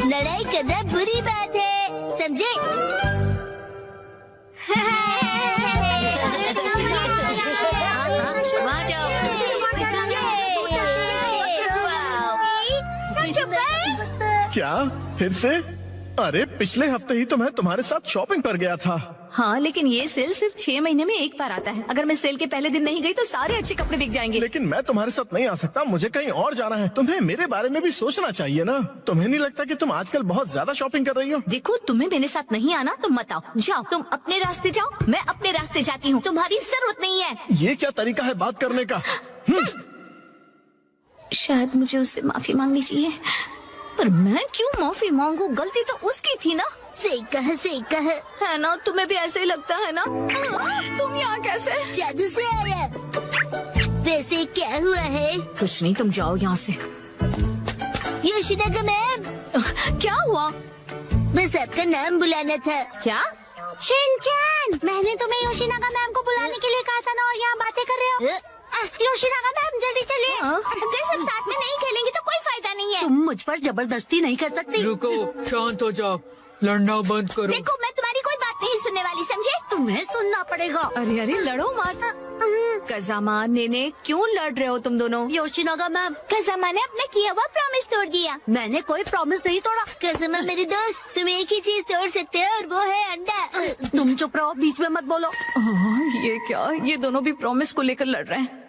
लड़ाई करना बुरी बात है, समझे? वहाँ जाओ। क्या फिर से? अरे पिछले हफ्ते ही तो मैं तुम्हारे साथ शॉपिंग पर गया था। हाँ, लेकिन ये सेल सिर्फ 6 महीने में एक बार आता है। अगर मैं सेल के पहले दिन नहीं गई तो सारे अच्छे कपड़े बिक जाएंगे। लेकिन मैं तुम्हारे साथ नहीं आ सकता, मुझे कहीं और जाना है। तुम्हें मेरे बारे में भी सोचना चाहिए ना। तुम्हें नहीं लगता कि तुम आजकल बहुत ज्यादा शॉपिंग कर रही हो? देखो, तुम्हें मेरे साथ नहीं आना तो मत आओ। जाओ, तुम अपने रास्ते जाओ, मैं अपने रास्ते जाती हूँ। तुम्हारी जरूरत नहीं है। ये क्या तरीका है बात करने का? शायद मुझे उससे माफी मांगनी चाहिए, पर मैं क्यों माफी मांगू? गलती तो उसकी थी ना। सही कहा है ना? तुम्हें भी ऐसे ही लगता है ना? तुम यहाँ कैसे? जादू से आया। वैसे क्या हुआ है? कुछ नहीं, तुम जाओ यहाँ से। योशिनागा मैम, क्या हुआ? बस आपका नाम बुलाना था। क्या? शिनचैन, मैंने तुम्हें योशिनागा मैम को बुलाने के लिए कहा था ना, और यहाँ बातें कर रहे हो। योशिनागा मैम जल्दी चलिए। अगर सब साथ में नहीं खेलेंगे तो कोई फायदा नहीं है। तुम मुझ पर जबरदस्ती नहीं कर सकती। रुको, शांत हो जाओ, लड़ना बंद करो। देखो, मैं तुम्हारी कोई बात नहीं सुनने वाली, समझे? तुम्हें सुनना पड़ेगा। अरे अरे, लड़ो मत। कज़ामा, नेने, क्यों लड़ रहे हो तुम दोनों? योशिनागा मैम, कज़ामा ने अपना किया हुआ प्रॉमिस तोड़ दिया। मैंने कोई प्रॉमिस नहीं तोड़ा। कज़ामा मेरी दोस्त, तुम एक ही चीज तोड़ सकते हो और वो है अंडा। तुम चुप रहो, बीच में मत बोलो। ये क्या? ये दोनों भी प्रॉमिस को लेकर लड़ रहे हैं।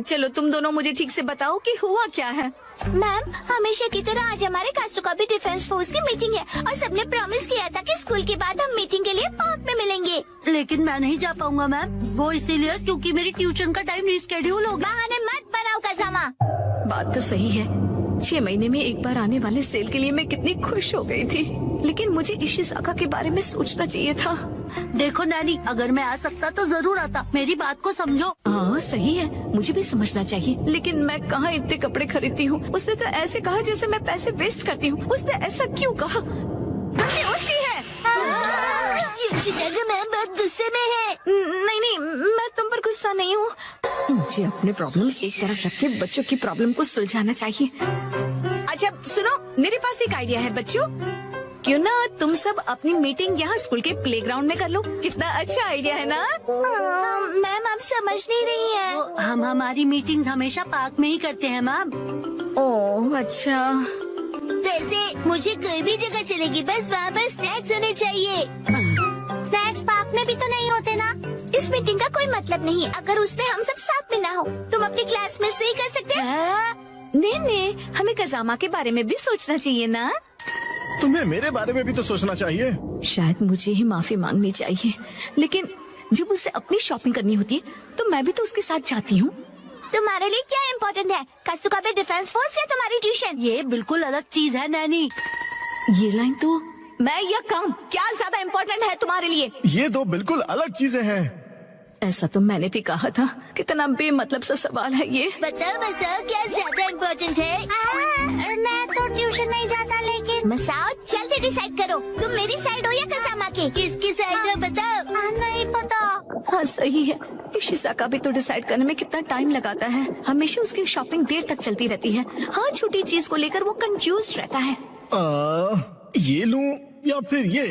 चलो, तुम दोनों मुझे ठीक से बताओ कि हुआ क्या है। मैम, हमेशा की तरह आज हमारे कासुका भी डिफेंस फोर्स की मीटिंग है और सबने प्रॉमिस किया था कि स्कूल के बाद हम मीटिंग के लिए पार्क में मिलेंगे। लेकिन मैं नहीं जा पाऊंगा मैम, वो इसीलिए क्योंकि मेरी ट्यूशन का टाइम रिस्केड्यूल हो गया। बहाने मत बनाओ कज़ामा। बात तो सही है, 6 महीने में एक बार आने वाले सेल के लिए मैं कितनी खुश हो गई थी, लेकिन मुझे इशिज़ाका के बारे में सोचना चाहिए था। देखो नैनी, अगर मैं आ सकता तो जरूर आता। मेरी बात को समझो। हाँ सही है, मुझे भी समझना चाहिए, लेकिन मैं कहाँ इतने कपड़े खरीदती हूँ। उसने तो ऐसे कहा जैसे मैं पैसे वेस्ट करती हूँ। उसने ऐसा क्यों कहा? गलती उसकी है। योशिनागा मैम बहुत गुस्से में है। नहीं नहीं, मैं तुम पर गुस्सा नहीं हूँ। मुझे अपने प्रॉब्लम एक तरफ रख के बच्चों की प्रॉब्लम को सुलझाना चाहिए। अच्छा सुनो, मेरे पास एक आइडिया है बच्चों। क्यों ना तुम सब अपनी मीटिंग यहाँ स्कूल के प्लेग्राउंड में कर लो? कितना अच्छा आइडिया है ना? मैम, आप समझ नहीं रही है। हम हमारी मीटिंग हमेशा पार्क में ही करते हैं मैम। ओह अच्छा। वैसे मुझे कोई भी जगह चलेगी, बस वहाँ पर स्नैक्स होने चाहिए। स्नैक्स पार्क में भी तो नहीं होते ना? इस मीटिंग का कोई मतलब नहीं अगर उसमें हम सब साथ में ना हो। तुम अपनी क्लास मिस नहीं कर सकते? नहीं, हमें कज़ामा के बारे में भी सोचना चाहिए ना। तुम्हें मेरे बारे में भी तो सोचना चाहिए। शायद मुझे ही माफी मांगनी चाहिए, लेकिन जब उसे अपनी शॉपिंग करनी होती है तो मैं भी तो उसके साथ जाती हूँ। तुम्हारे लिए क्या इम्पोर्टेंट है, कासुका बे डिफेंस फोर्स या तुम्हारी ट्यूशन? ये बिल्कुल अलग चीज है नैनी। ये लाइन तो मैं या काम, क्या ज्यादा इम्पोर्टेंट है तुम्हारे लिए? ये दो बिल्कुल अलग चीजें हैं। ऐसा तो मैंने भी कहा था। कितना बेमतलब सा सवाल है ये। बताओ क्या ज्यादा इम्पोर्टेंट है? मैं तो ट्यूशन नहीं जाता, लेकिन मसाओ जल्दी डिसाइड करो, तुम मेरी साइड हो या कज़ामा की? किसकी साइड हो बताओ। नहीं पता। हाँ सही है, इशिज़ाका भी तो डिसाइड करने में कितना टाइम लगाता है। हमेशा उसकी शॉपिंग देर तक चलती रहती है। हर छोटी चीज को लेकर वो कंफ्यूज रहता है। ये लूं या फिर ये?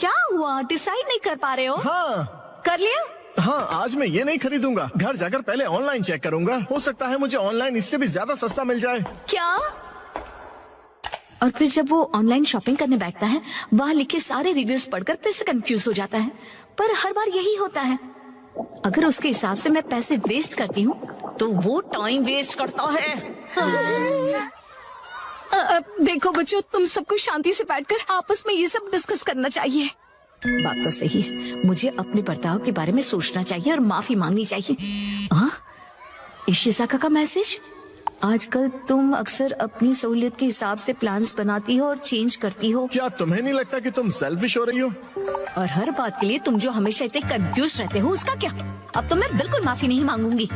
क्या हुआ, डिसाइड नहीं कर पा रहे हो? हाँ कर लिया? हाँ, आज मैं ये नहीं खरीदूंगा। घर जाकर पहले ऑनलाइन चेक करूंगा। हो सकता है मुझे ऑनलाइन इससे भी ज्यादा सस्ता मिल जाए। क्या? और फिर जब वो ऑनलाइन शॉपिंग करने बैठता है, वहाँ लिखे सारे रिव्यूज पढ़कर फिर से कंफ्यूज हो जाता है। पर हर बार यही होता है। अगर उसके हिसाब से मैं पैसे वेस्ट करती हूँ तो वो टाइम वेस्ट करता है। देखो बच्चों, तुम सबको शांति से बैठकर आपस में ये सब डिस्कस करना चाहिए। बात तो सही है, मुझे अपने बर्ताव के बारे में सोचना चाहिए और माफी मांगनी चाहिए। इशिज़ाका का मैसेज। आजकल तुम अक्सर अपनी सहूलियत के हिसाब से प्लान्स बनाती हो और चेंज करती हो। क्या तुम्हें नहीं लगता कि तुम सेल्फिश हो रही हो? और हर बात के लिए तुम जो हमेशा इतने कंफ्यूज रहते हो, उसका क्या? अब तो मैं बिल्कुल माफी नहीं मांगूंगी।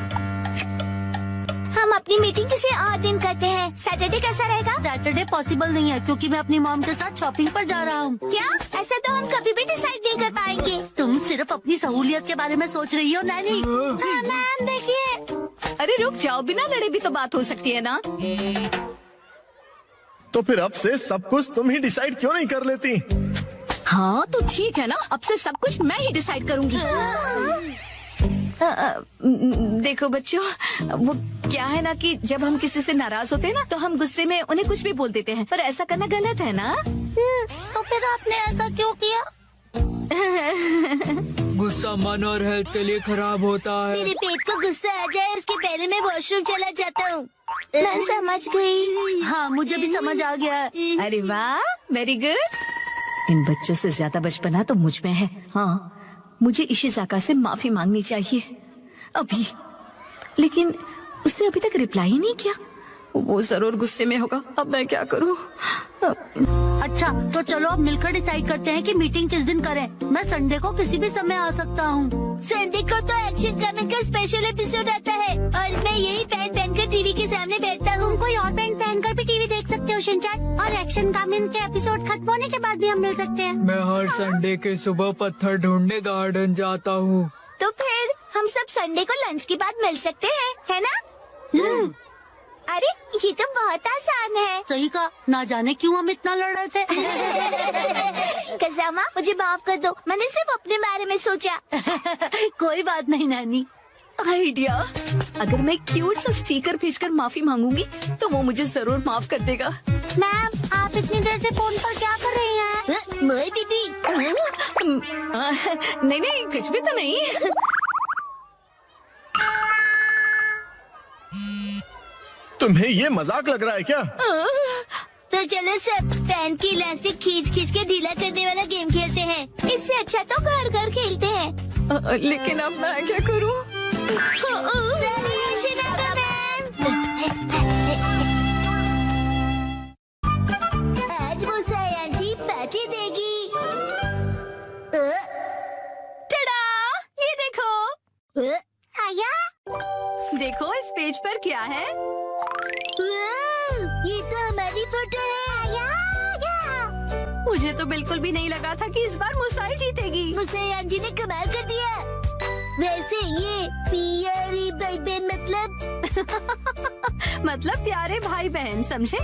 हम अपनी मीटिंग किसी और दिन करते हैं। सैटरडे कैसा रहेगा? सैटरडे पॉसिबल नहीं है क्योंकि मैं अपनी मॉम के साथ शॉपिंग पर जा रहा हूँ। क्या? ऐसा तो हम कभी भी डिसाइड नहीं कर पाएंगे। तुम सिर्फ अपनी सहूलियत के बारे में सोच रही हो नैनी। मैम देखिए। अरे रुक जाओ, बिना लड़े भी तो बात हो सकती है ना। तो फिर अब से सब कुछ तुम ही डिसाइड क्यों नहीं कर लेती? हाँ तो ठीक है ना, अब से सब कुछ मैं ही डिसाइड करूंगी। देखो बच्चों, वो क्या है ना कि जब हम किसी से नाराज होते हैं ना तो हम गुस्से में उन्हें कुछ भी बोल देते हैं, पर ऐसा करना गलत है ना। तो फिर आपने ऐसा क्यों किया? गुस्सा मन और हेल्थ के लिए खराब होता है। मेरे पेट को गुस्सा आ जाए उसके पहले मैं वॉशरूम चला जाता हूँ। मैं समझ गई। हाँ मुझे भी समझ आ गया। अरे वाह, वेरी गुड। इन बच्चों से ज्यादा बचपना तो मुझ में है। हाँ, मुझे इशिज़ाका से माफी मांगनी चाहिए अभी, लेकिन उसने अभी तक रिप्लाई ही नहीं किया। वो जरूर गुस्से में होगा। अब मैं क्या करूं? अच्छा तो चलो अब मिलकर डिसाइड करते हैं कि मीटिंग किस दिन करें। मैं संडे को किसी भी समय आ सकता हूँ। संडे को तो एक्शन कमिंग का स्पेशल एपिसोड आता है और मैं यही पैंट पहनकर टीवी के सामने बैठता हूँ। कोई और पैंट पहनकर भी टीवी देख सकते हो शिनचैन, और एक्शन कमिंग के एपिसोड खत्म होने के बाद भी हम मिल सकते हैं। मैं हर संडे के सुबह पत्थर ढूंढने गार्डन जाता हूँ। तो फिर हम सब संडे को लंच के बाद मिल सकते हैं, है ना? अरे ये तो बहुत आसान है। सही कहा, ना जाने क्यों हम इतना लड़ रहे थे। कज़ामा मुझे माफ कर दो, मैंने सिर्फ अपने बारे में सोचा। कोई बात नहीं नानी। आइडिया, अगर मैं क्यूट सा स्टिकर भेजकर माफी मांगूंगी तो वो मुझे जरूर माफ कर देगा। मैम आप इतनी देर से फोन पर क्या कर रही हैं? मोई दीदी। नहीं नहीं, कुछ भी तो नहीं। तुम्हें ये मजाक लग रहा है क्या? तो चलो सब फैन की इलास्टिक खींच खींच के ढीला करने वाला गेम खेलते हैं। इससे अच्छा तो घर घर खेलते हैं। लेकिन अब मैं क्या करूं? आज मुसाई आंटी पार्टी देगी। टडा, ये देखो। आया देखो इस पेज पर क्या है। ये तो हमारी फोटो है। मुझे तो बिल्कुल भी नहीं लगा था कि इस बार मुसाई जीतेगी। मुसाई आंटी ने कमाल कर दिया। वैसे ये प्यारी भाई बहन मतलब प्यारे भाई बहन, समझे?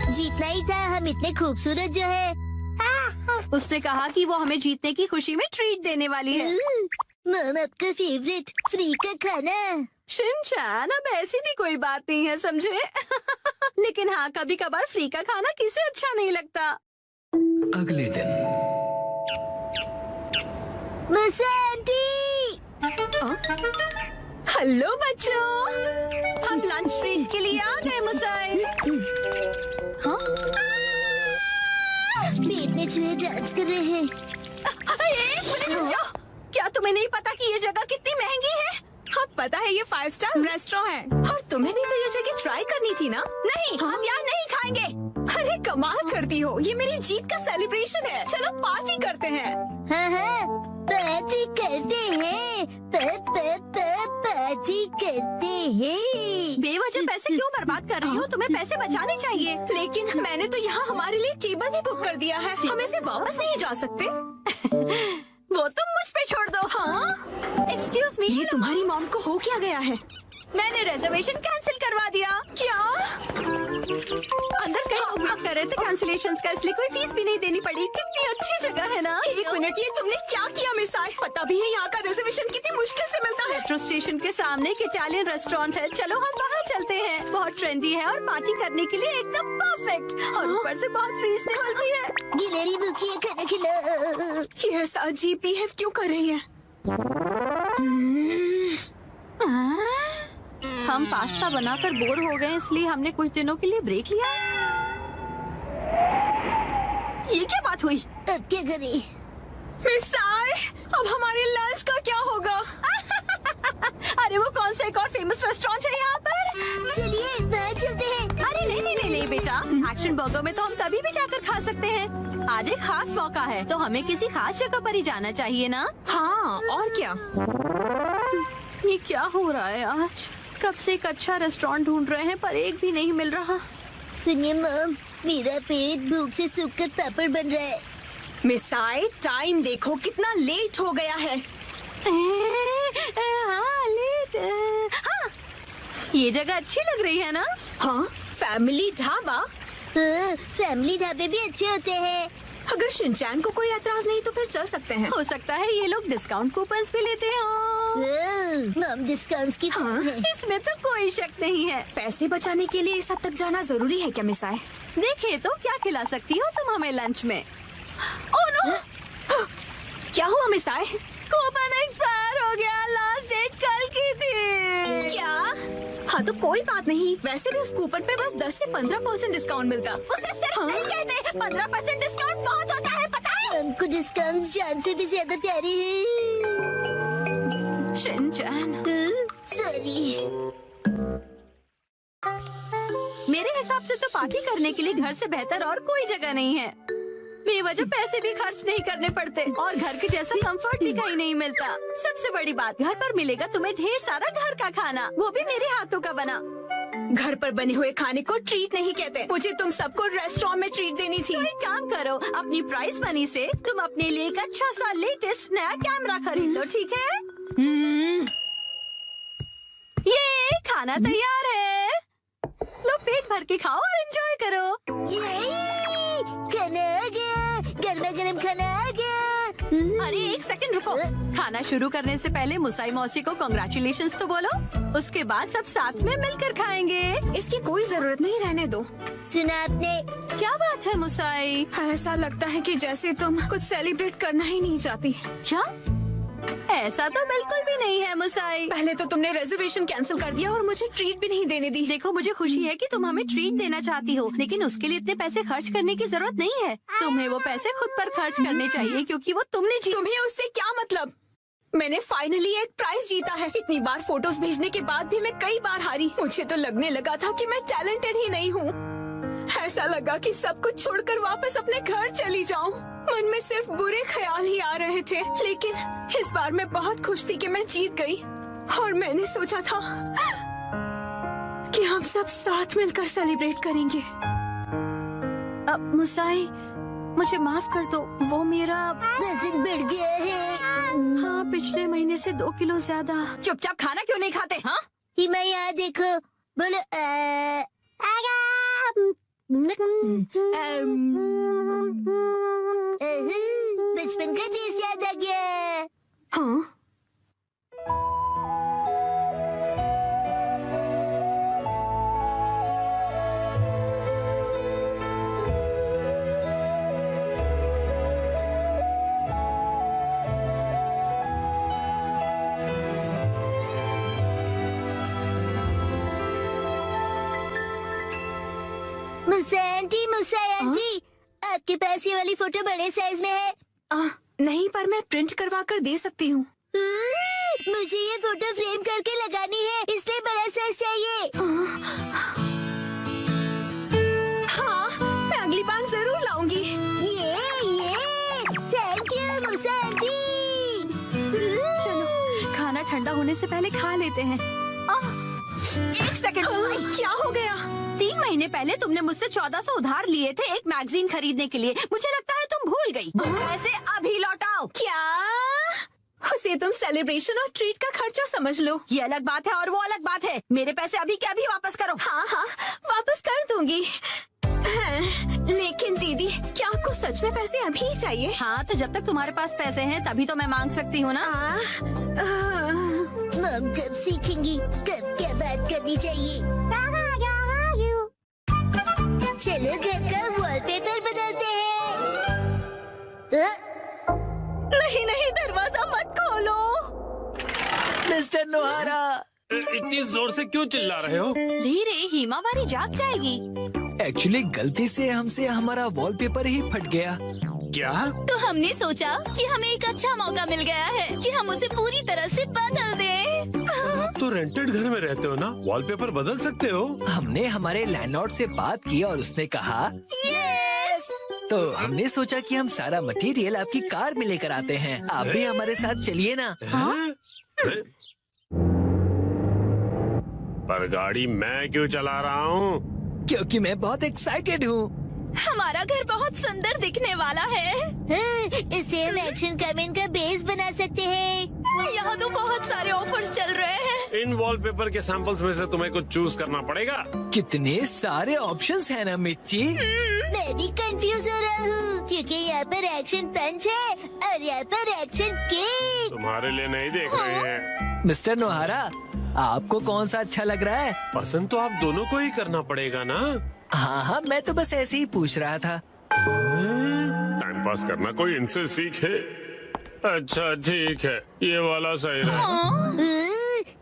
जीतना ही था, हम इतने खूबसूरत जो है। उसने कहा कि वो हमें जीतने की खुशी में ट्रीट देने वाली है। मम आपका फेवरेट फ्री का खाना। शिनचैन, अब ऐसी भी कोई बात नहीं है, समझे? लेकिन हाँ, कभी कभार फ्री का खाना किसे अच्छा नहीं लगता। अगले दिन हेलो बच्चों, हम लंच ट्रीट के लिए आ गए मुसाई। हाँ? पेट में चूहे डांस कर रहे हैं। एक मिनट रुको। क्या तुम्हें नहीं पता कि ये जगह कितनी महंगी है? हाँ पता है, ये 5 स्टार रेस्टोरेंट है और तुम्हें भी तो ये जगह ट्राई करनी थी ना? नहीं, हम यहाँ नहीं खाएंगे। अरे कमाल करती हो, ये मेरी जीत का सेलिब्रेशन है। चलो पार्टी करते हैं। हाँ, पार्टी करते हैं। पार्टी करते हैं। बेवजह पैसे क्यों बर्बाद कर रही हो? तुम्हें पैसे बचाने चाहिए। लेकिन मैंने तो यहाँ हमारे लिए टेबल भी बुक कर दिया है, हम ऐसे वापस नहीं जा सकते। वो तुम मुझ पे छोड़ दो। हाँ? एक्सक्यूज मी, ये तुम्हारी मॉम को हो क्या गया है? मैंने रिजर्वेशन कैंसिल करवा दिया। क्या? अंदर कहीं उपयोग कर रहे थे कैंसिलेशन का, इसलिए कोई फीस भी नहीं देनी पड़ी। कितनी अच्छी जगह है ना? एक मिनट, ये तुमने क्या किया मिसाई? पता भी है यहाँ का रिजर्वेशन कितनी मुश्किल से मिलता है। मेट्रो स्टेशन के सामने एक इटालियन रेस्टोरेंट है, चलो हम वहाँ चलते हैं। बहुत ट्रेंडी है और पार्टी करने के लिए एकदम परफेक्ट, और ऊपर से बहुत रीजनेबल भी है। गिलहरी भूखी है, खाना खिला। ये ऐसा अजीब बिहेव क्यों कर रही है? हम पास्ता बनाकर बोर हो गए, इसलिए हमने कुछ दिनों के लिए ब्रेक लिया है। ये क्या बात हुई? अब क्या करें? मिसाई, अब हमारे लंच का क्या होगा? अरे वो कौन सा एक और फेमस रेस्टोरेंट है यहाँ पर? चलिए वहाँ चलते हैं। अरे नहीं बेटा, एक्शन बर्गर में तो हम कभी भी जाकर खा सकते हैं। आज एक खास मौका है, तो हमें किसी खास जगह पर ही जाना चाहिए ना? हाँ, और क्या? ये क्या हो रहा है आज? कब से एक अच्छा रेस्टोरेंट ढूंढ रहे हैं पर एक भी नहीं मिल रहा। सुनिए मम, मेरा पेट भूख से सूखकर पापड़ बन रहा है। मिसाई, टाइम देखो कितना लेट हो गया है। हाँ, लेट। हाँ, ये जगह अच्छी लग रही है ना? हाँ, फैमिली ढाबा? फैमिली ढाबे भी अच्छे होते हैं। अगर शिनचैन को कोई एतराज नहीं तो फिर चल सकते हैं। हो सकता है ये लोग डिस्काउंट कूपन्स भी लेते हो। हम डिस्काउंट की हाँ, इसमें तो कोई शक नहीं है। पैसे बचाने के लिए इस हद तक जाना जरूरी है क्या मिसाए? देखिए तो क्या खिला सकती हो तुम हमें लंच में? Oh no! क्या हुआ मिसाए? कूपन एक्सपायर हो गया। लास्ट डेट कल की थी। क्या? हाँ तो कोई बात नहीं, वैसे भी उस कूपन पे बस 10 से 15% डिस्काउंट मिलता। उसे सिर्फ नहीं कहते, 15% डिस्काउंट बहुत होता है, पता है? हमको डिस्काउंट जान से भी ज्यादा प्यारे हैं। Shinchan, sorry. मेरे हिसाब से तो पार्टी करने के लिए घर से बेहतर और कोई जगह नहीं है। बेवजह पैसे भी खर्च नहीं करने पड़ते और घर के जैसा कंफर्ट भी कहीं नहीं मिलता। सबसे बड़ी बात, घर पर मिलेगा तुम्हें ढेर सारा घर का खाना, वो भी मेरे हाथों का बना। घर पर बने हुए खाने को ट्रीट नहीं कहते। मुझे तुम सबको रेस्टोरेंट में ट्रीट देनी थी। तो एक काम करो, अपनी प्राइस मनी से तुम अपने लिए एक अच्छा सा लेटेस्ट नया कैमरा खरीद लो, ठीक है? ये खाना तैयार है, लो पेट भर के खाओ और एंजॉय करो। खाना आ गया, गर्मा गर्म खाना आ गया। अरे एक सेकंड रुको, खाना शुरू करने से पहले मुसाई मौसी को कांग्रेचुलेशंस तो बोलो, उसके बाद सब साथ में मिलकर खाएंगे। इसकी कोई जरूरत नहीं, रहने दो। सुना आपने? क्या बात है मुसाई? ऐसा लगता है कि जैसे तुम कुछ सेलिब्रेट करना ही नहीं चाहती। क्या? ऐसा तो बिल्कुल भी नहीं है मुसाई। पहले तो तुमने रिजर्वेशन कैंसिल कर दिया और मुझे ट्रीट भी नहीं देने दी। देखो मुझे खुशी है कि तुम हमें ट्रीट देना चाहती हो, लेकिन उसके लिए इतने पैसे खर्च करने की जरूरत नहीं है। तुम्हें वो पैसे खुद पर खर्च करने चाहिए क्योंकि वो तुमने तुम्हें उससे क्या मतलब? मैंने फाइनली एक प्राइज जीता है। इतनी बार फोटोज भेजने के बाद भी मैं कई बार हारी। मुझे तो लगने लगा था कि मैं टैलेंटेड ही नहीं हूँ। ऐसा लगा कि सब कुछ छोड़कर वापस अपने घर चली जाऊं। मन में सिर्फ बुरे ख्याल ही आ रहे थे, लेकिन इस बार मैं बहुत खुश थी कि मैं जीत गई। और मैंने सोचा था कि हम सब साथ मिलकर सेलिब्रेट करेंगे। अब मुसाई, मुझे माफ कर दो, वो मेरा वजन बढ़ गया है। हाँ, पिछले महीने से 2 किलो ज्यादा। चुपचाप खाना क्यों नहीं खाते? हाँ, हिमा यहाँ देखो, बोलो बचपन का टेस्ट याद आ गया। हाँ? मुसा आंटी, आपके पास ये वाली फोटो बड़े साइज में है? नहीं, पर मैं प्रिंट करवा कर दे सकती हूँ। मुझे ये फोटो फ्रेम करके लगानी है, इसलिए बड़ा साइज चाहिए। हाँ, मैं अगली बार जरूर लाऊंगी। ये थैंक यू मुसा आंटी। चलो खाना ठंडा होने से पहले खा लेते हैं। एक सेकंड, क्या हो गया? 3 महीने पहले तुमने मुझसे 1400 उधार लिए थे एक मैगजीन खरीदने के लिए। मुझे लगता है तुम भूल गई। पैसे अभी लौटाओ। क्या? उसे तुम सेलिब्रेशन और ट्रीट का खर्चा समझ लो। ये अलग बात है और वो अलग बात है। मेरे पैसे अभी के अभी वापस करो। हाँ, वापस कर दूंगी। लेकिन दीदी, क्या आपको सच में पैसे अभी ही चाहिए? हाँ, तो जब तक तुम्हारे पास पैसे हैं तभी तो मैं मांग सकती हूँ ना। मम कब सीखेंगी कब क्या बात करनी चाहिए? चलो घर का वॉलपेपर बदलते हैं। नहीं, दरवाजा मत खोलो। मिस्टर नोहारा, इतनी जोर से क्यों चिल्ला रहे हो? धीरे, हिमावारी जाग जाएगी। एक्चुअली गलती से हमसे हमारा वॉलपेपर ही फट गया। क्या? तो हमने सोचा कि हमें एक अच्छा मौका मिल गया है कि हम उसे पूरी तरह से बदल दें। आप तो रेंटेड घर में रहते हो ना, वॉलपेपर बदल सकते हो। हमने हमारे लैंडलॉर्ड से बात की और उसने कहा यस। तो हमने सोचा कि हम सारा मटेरियल आपकी कार में लेकर आते हैं। आप भी हमारे साथ चलिए ना। पर गाड़ी मैं क्यों चला रहा हूँ? क्योंकि मैं बहुत एक्साइटेड हूँ। हमारा घर बहुत सुंदर दिखने वाला है। इसे हम एक्शन कमेंट का बेस बना सकते हैं। यहाँ तो बहुत सारे ऑफर्स चल रहे हैं। इन वॉलपेपर के सैंपल्स में से तुम्हें कुछ चूज करना पड़ेगा। कितने सारे ऑप्शंस हैं ना मिर्ची। मैं भी कंफ्यूज हो रहा हूँ क्योंकि यहाँ पर एक्शन पंच है और यहाँ पर एक्शन केक। तुम्हारे लिए नहीं देख रहे हैं। मिस्टर नोहारा, आपको कौन सा अच्छा लग रहा है? पसंद तो आप दोनों को ही करना पड़ेगा ना। हाँ हाँ, मैं तो बस ऐसे ही पूछ रहा था। टाइम पास करना कोई इनसे सीखे। अच्छा ठीक है, ये वाला सही है।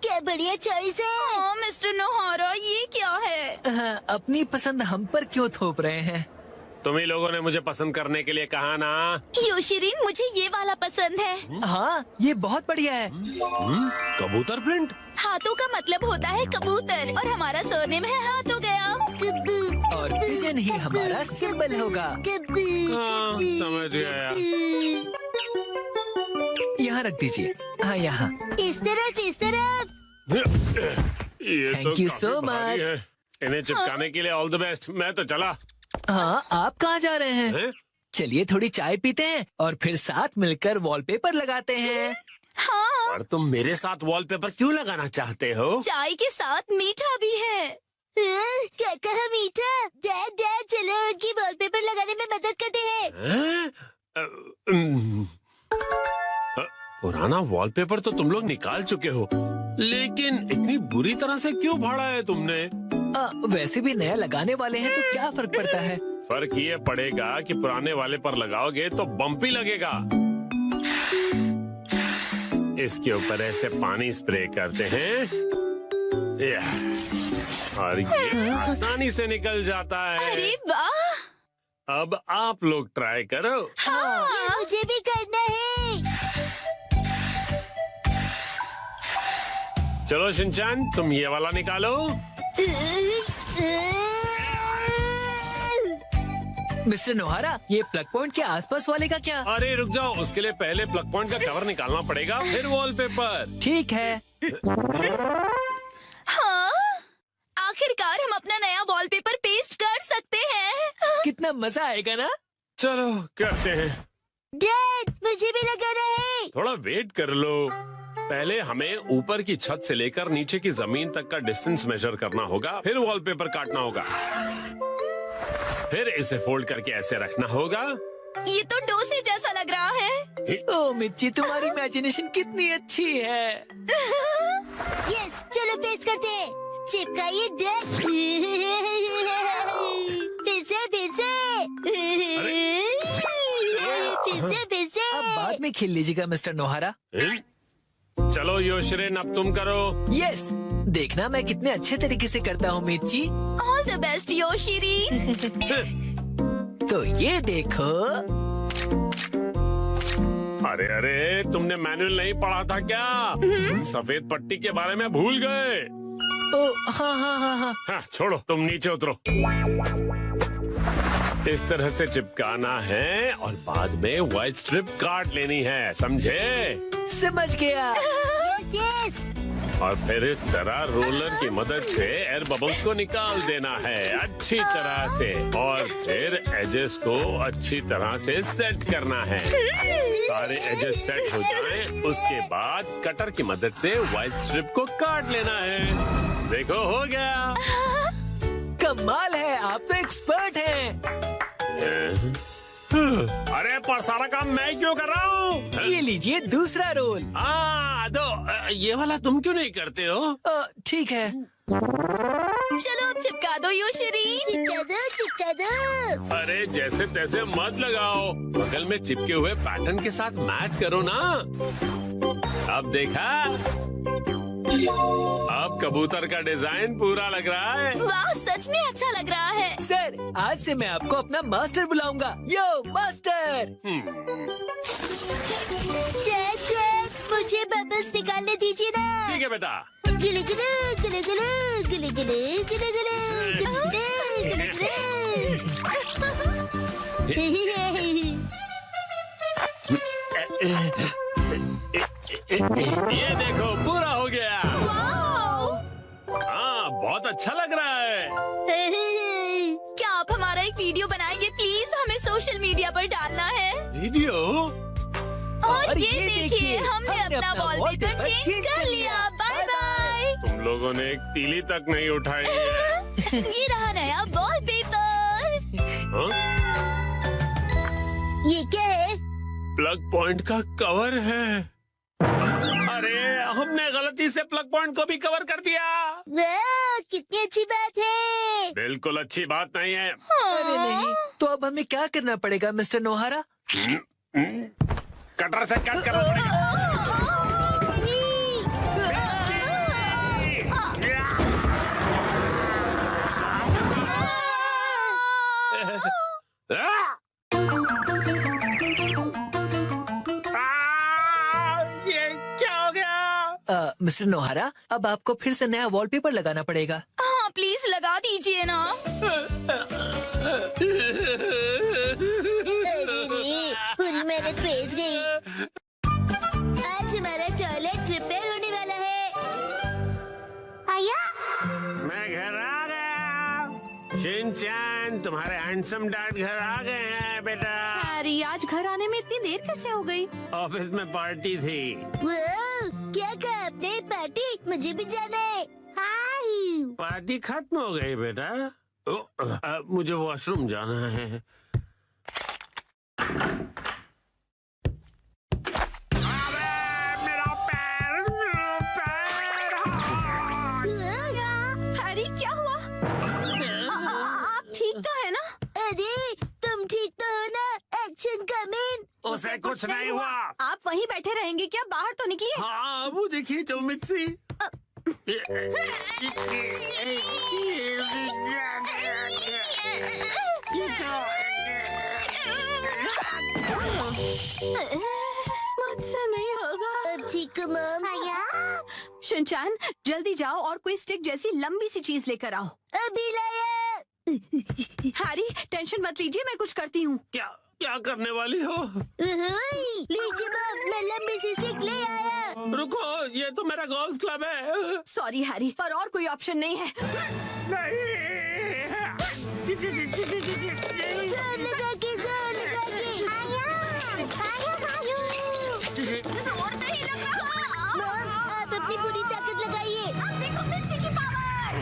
क्या बढ़िया चॉइस है। हाँ, मिस्टर नोहारा, ये क्या है? हाँ, अपनी पसंद हम पर क्यों थोप रहे हैं? तुम ही लोगों ने मुझे पसंद करने के लिए कहा ना। योशिरीन, मुझे ये वाला पसंद है। हाँ, ये बहुत बढ़िया है। कबूतर प्रिंट। हाथों का मतलब होता है कबूतर और हमारा सरनेम है हाथों गया। और पिजन ही हमारा सिंबल होगा। हाँ, समझ गया। यहाँ रख दीजिए। हाँ, यहाँ। इस तरफ इस तरफ। ये Thank तो you काफी so भारी much. है। इन्हें चिपकाने के लिए ऑल द बेस्ट। मैं तो चला। हाँ, आप कहाँ जा रहे हैं? हैं? चलिए थोड़ी चाय पीते हैं और फिर साथ मिलकर वॉलपेपर लगाते हैं। हाँ, और तुम मेरे साथ वॉलपेपर क्यों लगाना चाहते हो? चाय के साथ मीठा भी है। क्या कहा मीठा? डैड डैड चलो उनकी वॉलपेपर लगाने में मदद करते हैं। हैं? पुराना वॉलपेपर तो तुम लोग निकाल चुके हो, लेकिन इतनी बुरी तरह से क्यों फाड़ा है तुमने? वैसे भी नया लगाने वाले हैं तो क्या फर्क पड़ता है? फर्क ये पड़ेगा कि पुराने वाले पर लगाओगे तो बम्पी लगेगा। इसके ऊपर ऐसे पानी स्प्रे करते हैं और ये आसानी से निकल जाता है। अरे वाह! अब आप लोग ट्राई करो। ये मुझे भी करना है। चलो शिनचैन, तुम ये वाला निकालो। मिस्टर नोहारा, ये प्लग पॉइंट के आसपास वाले का क्या? अरे रुक जाओ, उसके लिए पहले प्लग पॉइंट का कवर निकालना पड़ेगा, फिर वॉलपेपर। ठीक है। हाँ, आखिरकार हम अपना नया वॉलपेपर पेस्ट कर सकते हैं। कितना मजा आएगा ना? चलो करते हैं। डैड मुझे भी लगाना है। थोड़ा वेट कर लो। पहले हमें ऊपर की छत से लेकर नीचे की जमीन तक का डिस्टेंस मेजर करना होगा, फिर वॉलपेपर काटना होगा, फिर इसे फोल्ड करके ऐसे रखना होगा। ये तो डोसे जैसा लग रहा है। ओ मिर्ची, तुम्हारी इमेजिनेशन कितनी अच्छी है। यस, चलो पेस्ट करते हैं। चिपकाइए डैड। फिर से फिर से। अब बाद में खेल लीजिएगा मिस्टर नोहारा। चलो योशरेन, अब तुम करो। यस, देखना मैं कितने अच्छे तरीके से करता हूँ Mirchi. All the best Yoshiri. तो ये देखो। अरे अरे, तुमने मैनुअल नहीं पढ़ा था क्या? सफेद पट्टी के बारे में भूल गए। ओ हाँ हाँ हाँ हाँ। हाँ, छोड़ो, तुम नीचे उतरो। इस तरह से चिपकाना है और बाद में व्हाइट स्ट्रिप काट लेनी है, समझे? समझ गया। यस। और फिर इस तरह रोलर की मदद से एयर बबल्स को निकाल देना है अच्छी तरह से, और फिर एजेस को अच्छी तरह से सेट करना है। सारे एजेस सेट हो जाएं, उसके बाद कटर की मदद से व्हाइट स्ट्रिप को काट लेना है। देखो, हो गया। कमाल है, आप तो एक्सपर्ट हैं। अरे पर सारा काम मैं क्यों कर रहा हूँ? ये लीजिए दूसरा रोल। ये वाला तुम क्यों नहीं करते हो? ठीक है। चलो अब चिपका दो योशिरी। चिपका दो। अरे जैसे तैसे मत लगाओ, बगल में चिपके हुए पैटर्न के साथ मैच करो ना। अब देखा, अब कबूतर का डिजाइन पूरा लग रहा है। वाह, सच में अच्छा लग रहा है। सर, आज से मैं आपको अपना मास्टर बुलाऊंगा। यो मास्टर। डैड, मुझे बबल्स निकालने दीजिए ना। ठीक है बेटा। गिले गिले गिले गिले गिले गिले गिले गिले ये देखो, पूरा हो गया। हाँ, बहुत अच्छा लग रहा है। क्या आप हमारा एक वीडियो बनाएंगे प्लीज? हमें सोशल मीडिया पर डालना है। वीडियो? और ये देखिए हमने अपना वॉलपेपर चेंज कर लिया। Bye bye. तुम लोगों ने एक तीली तक नहीं उठाई है। ये रहा नया वॉलपेपर। हाँ? ये क्या है? प्लग पॉइंट का कवर है। अरे हमने गलती से प्लग पॉइंट को भी कवर कर दिया। वाह, कितनी अच्छी बात है। बिल्कुल अच्छी बात नहीं है। अरे नहीं, तो अब हमें क्या करना पड़ेगा मिस्टर नोहारा? कटर से कट करना पड़ेगा। ये क्या हो गया? मिस्टर नोहारा, अब आपको फिर से नया वॉलपेपर लगाना पड़ेगा। हाँ प्लीज लगा दीजिए ना। अरे रे, पूरी मेहनत वेस्ट गई। आज हमारा टॉयलेट रिपेयर होने वाला है। आया? मैं घर आ गया। शिनचैन, तुम्हारे हैंडसम डैड घर आ गए हैं बेटा। हैरी, आज घर आने में इतनी देर कैसे हो गई? ऑफिस में पार्टी थी। वाह, क्या कहा आपने? पार्टी? मुझे भी जाना है। हाय। पार्टी खत्म हो गई बेटा। मुझे वॉशरूम जाना है। मेरा पैर, हैरी क्या हुआ? आप ठीक तो है ना? अरे तुम ठीक तो हो ना? Action coming. उसे कुछ नहीं हुआ। आप वहीं बैठे रहेंगे क्या? बाहर तो निकलिए। हाँ, वो देखिए जो मिक्सी। मुझसे नहीं होगा। अब ठीक हो मॉम? शिनचैन, जल्दी जाओ और कोई स्टिक जैसी लंबी सी चीज लेकर आओ। अभी लाया। हैरी, टेंशन मत लीजिए, मैं कुछ करती हूँ। क्या क्या करने वाली हो? लीजिए मॉम, मैं लंबी सी स्टिक ले आया। रुको, ये तो मेरा गोल्फ क्लब है। सॉरी हैरी, पर और कोई ऑप्शन नहीं है। जोर लगा के, जोर लगा के। जोर नहीं लग रहा। मॉम, आप अपनी पूरी ताकत लगाइए। अब देखो मिक्सी की पावर।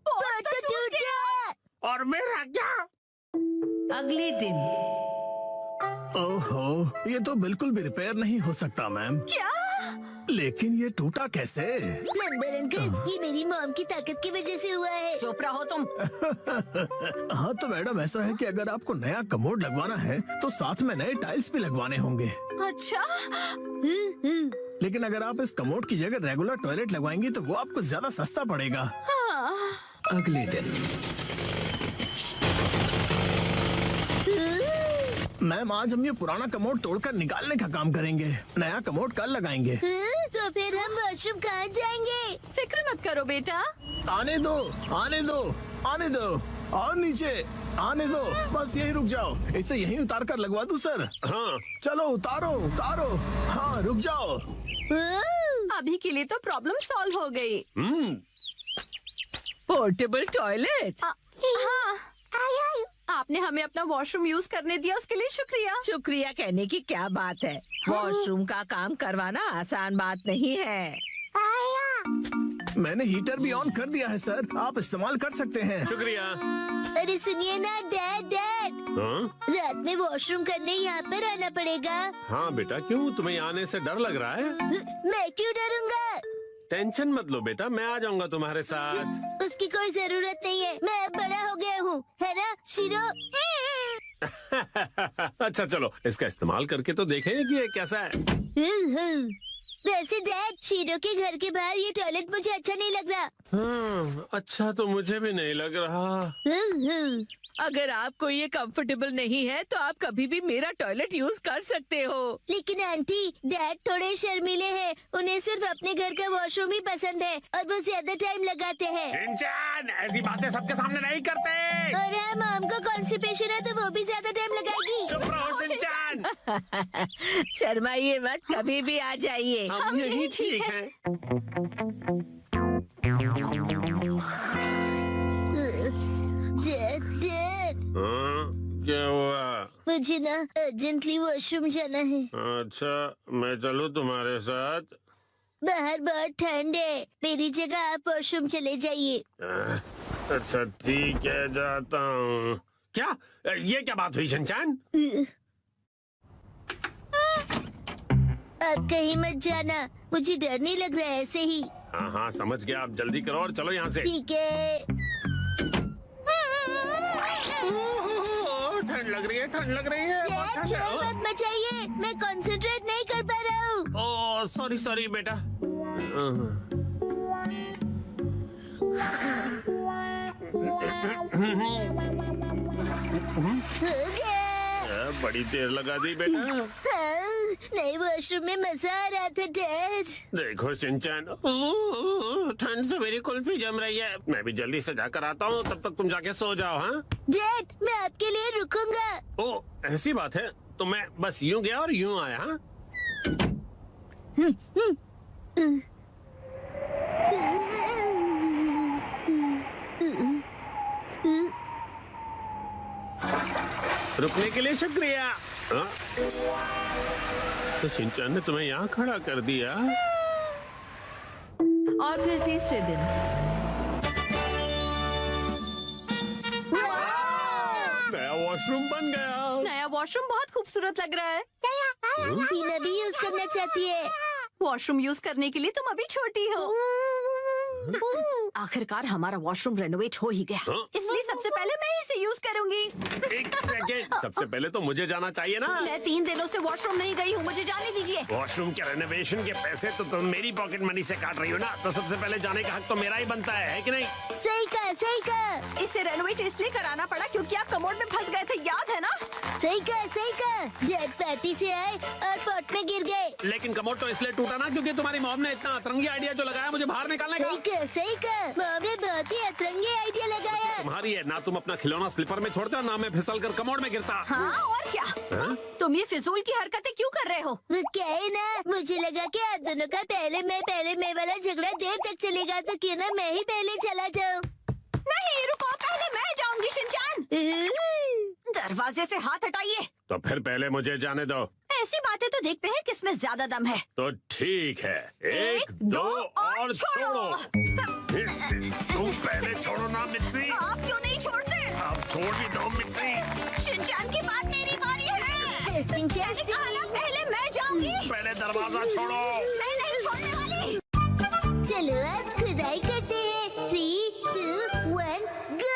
पोर्ट तो टूट गया। और मेरा क्या? अगले दिन। ओहो, ये तो बिल्कुल भी रिपेयर नहीं हो सकता मैम। क्या? लेकिन ये टूटा कैसे? प्लम्बर अंकल, ये मेरी मॉम की ताकत की वजह से हुआ है। चुप रहो तुम। हाँ तो मैडम, ऐसा है कि अगर आपको नया कमोड लगवाना है तो साथ में नए टाइल्स भी लगवाने होंगे। अच्छा, लेकिन अगर आप इस कमोड की जगह रेगुलर टॉयलेट लगवाएंगी तो वो आपको ज्यादा सस्ता पड़ेगा। अगले दिन। मैम, आज हम ये पुराना कमोड तोड़कर निकालने का काम करेंगे। नया कमोड कल लगाएंगे। तो फिर हम वॉशरूम कहाँ जाएंगे? फिक्र मत करो बेटा। आने दो, आने दो, आने दो। और नीचे आने दो। बस यही रुक जाओ। इसे यहीं उतार कर लगवा दूं सर? हाँ, चलो उतारो, उतारो। हाँ, रुक जाओ। अभी के लिए तो प्रॉब्लम सॉल्व हो गई। Portable toilet. हाँ, आपने हमें अपना वॉशरूम यूज करने दिया, उसके लिए शुक्रिया। शुक्रिया कहने की क्या बात है। वॉशरूम का काम करवाना आसान बात नहीं है। मैंने हीटर भी ऑन कर दिया है सर, आप इस्तेमाल कर सकते हैं। शुक्रिया। अरे सुनिए ना डैड, हाँ? रात में वॉशरूम करने यहाँ पर आना पड़ेगा। हाँ बेटा, क्यों? तुम्हें आने से डर लग रहा है? मैं क्यों डरूंगा? टेंशन मत लो बेटा, मैं आ जाऊंगा तुम्हारे साथ। उसकी कोई जरूरत नहीं है, मैं अब बड़ा हो गया हूँ, है ना शिरो? अच्छा चलो, इसका इस्तेमाल करके तो देखें कि ये कैसा है। वैसे डैड, शिरो के घर के बाहर ये टॉयलेट मुझे अच्छा नहीं लग रहा। हाँ, अच्छा तो मुझे भी नहीं लग रहा। अगर आपको ये कंफर्टेबल नहीं है तो आप कभी भी मेरा टॉयलेट यूज कर सकते हो। लेकिन आंटी, डैड थोड़े शर्मीले हैं। उन्हें सिर्फ अपने घर का वॉशरूम ही पसंद है और वो ज्यादा टाइम लगाते हैं। शिनचैन, ऐसी बातें सबके सामने नहीं करते। और हाँ, मॉम को कॉन्स्टिपेशन है तो वो भी ज्यादा टाइम लगाएगी। चुप रहो शिनचैन। शर्माइए मत, कभी भी आ जाइए। हम यही ठीक है। डैड, क्या हुआ? मुझे ना अर्जेंटली वॉशरूम जाना है। अच्छा, मैं चलूं तुम्हारे साथ? बाहर बहुत ठंड है, मेरी जगह आप वॉशरूम चले जाइए। अच्छा ठीक है, जाता हूँ। क्या ये क्या बात हुई शिनचैन? आप कहीं मत जाना, मुझे डर नहीं लग रहा है ऐसे ही। हाँ हाँ समझ गया, आप जल्दी करो और चलो यहाँ से। ठीक है। ठंड लग रही है, ठंड लग रही है। बहुत डैड, ठंड है। शोर मत मचाइए, मैं कंसंट्रेट नहीं कर पा रहा हूँ। ओह सॉरी सॉरी बेटा। हो गया। बड़ी देर लगा दी बेटा। हाँ, नए वॉशरूम में मजा आ रहा था डैड। देखो शिनचैन, ठंड से मेरी कुल्फी जम रही है। मैं भी जल्दी से जाकर आता हूँ, तब तक तुम जाके सो जाओ। हाँ डैड, मैं आपके लिए रुकूंगा। ओह ऐसी बात है, तो मैं बस यूं गया और यूं आया। हाँ रुकने के लिए शुक्रिया। हाँ? तो शिनचैन ने तुम्हें यहाँ खड़ा कर दिया। और फिर तीसरे दिन नया वॉशरूम बन गया। नया वॉशरूम बहुत खूबसूरत लग रहा है। टीना भी यूज करना चाहती है। वॉशरूम यूज करने के लिए तुम अभी छोटी हो, आखिरकार हमारा वॉशरूम रेनोवेट हो ही गया। हाँ? इसलिए सबसे पहले मैं ही इसे यूज करूंगी। एक सेकेंड, सबसे पहले तो मुझे जाना चाहिए ना। मैं 3 दिनों से वॉशरूम नहीं गई हूँ, मुझे जाने दीजिए। वॉशरूम के रेनोवेशन के पैसे तो तुम मेरी पॉकेट मनी से काट रही हो ना, तो सबसे पहले जाने का हक तो मेरा ही बनता है कि नहीं? सही कहा, सही कहा। इसे रेनोवेट इसलिए कराना पड़ा क्योंकि आप कमोड में फंस गए थे, याद है ना? सही कहा, सही कहा। डैड पार्टी से आए और पॉट में गिर गए। लेकिन कमोड तो इसलिए टूटा ना क्योंकि तुम्हारी मॉम ने इतना अतरंगी आइडिया जो लगाया मुझे बाहर निकालने का। सही कहा, सही कहा। मॉम ने बहुत ही अतरंगी आइडिया लगाया। तुम्हारी है ना, तुम अपना खिलौना स्लीपर में छोड़ते हो ना मैं फिसल कर कमोड में गिरता। हाँ और क्या? तुम ये फिजूल की हरकतें क्यों कर रहे हो? वो क्या है ना, मुझे लगा कि आप दोनों का पहले मैं वाला झगड़ा देर तक चलेगा, तो क्यों ना मैं ही पहले चला जाऊं। नहीं रुको, पहले मैं जाऊंगी शिनचैन। दरवाजे से हाथ हटाइए। तो फिर पहले मुझे जाने दो। ऐसी बातें तो देखते हैं किसमें ज्यादा दम है। तो ठीक है, 1 2 और छोड़ो। तुम पहले छोड़ो ना मिक्सी। आप क्यों नहीं छोड़ते? आप छोड़ भी दो मिक्सी। शिनचैन की बात मेरी बारी है। Testing testing. पहले मैं जाऊंगी। पहले दरवाजा छोड़ो। मैं नहीं छोड़ने वाली। चलो आज खुदाई करते हैं। 3 2 1 गो।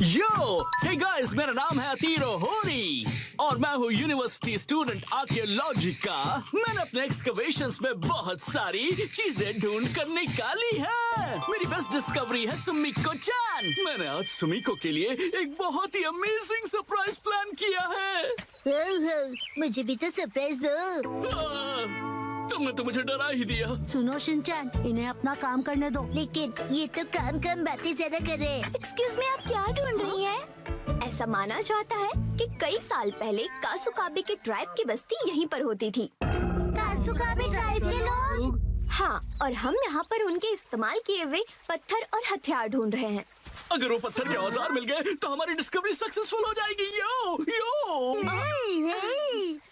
यो हे गाइस, मेरा नाम है अतीरो होरी और मैं हूँ यूनिवर्सिटी स्टूडेंट आर्कियोलॉजी का। मैंने अपने एक्सकवेशंस में बहुत सारी चीजें ढूंढ कर निकाली है। मेरी बेस्ट डिस्कवरी है सुमिको चान। मैंने आज सुमिको के लिए एक बहुत ही अमेजिंग सरप्राइज प्लान किया है। हो, मुझे भी तो सरप्राइज दो। तुमने तो मुझे डरा ही दिया। सुनो शिनचैन, इन्हें अपना काम करने दो। लेकिन ये तो काम कम बातें ज्यादा कर रहे हैं। एक्सक्यूज मी, आप क्या ढूंढ रही हैं? ऐसा माना जाता है कि कई साल पहले कासुकाबे के ट्राइब की बस्ती यहीं पर होती थी। कासुकाबे ट्राइब के लोग? हाँ, और हम यहाँ पर उनके इस्तेमाल किए हुए पत्थर और हथियार ढूंढ रहे हैं। अगर वो पत्थर के औजार मिल गए तो हमारी डिस्कवरी सक्सेसफुल हो जाएगी। यो यो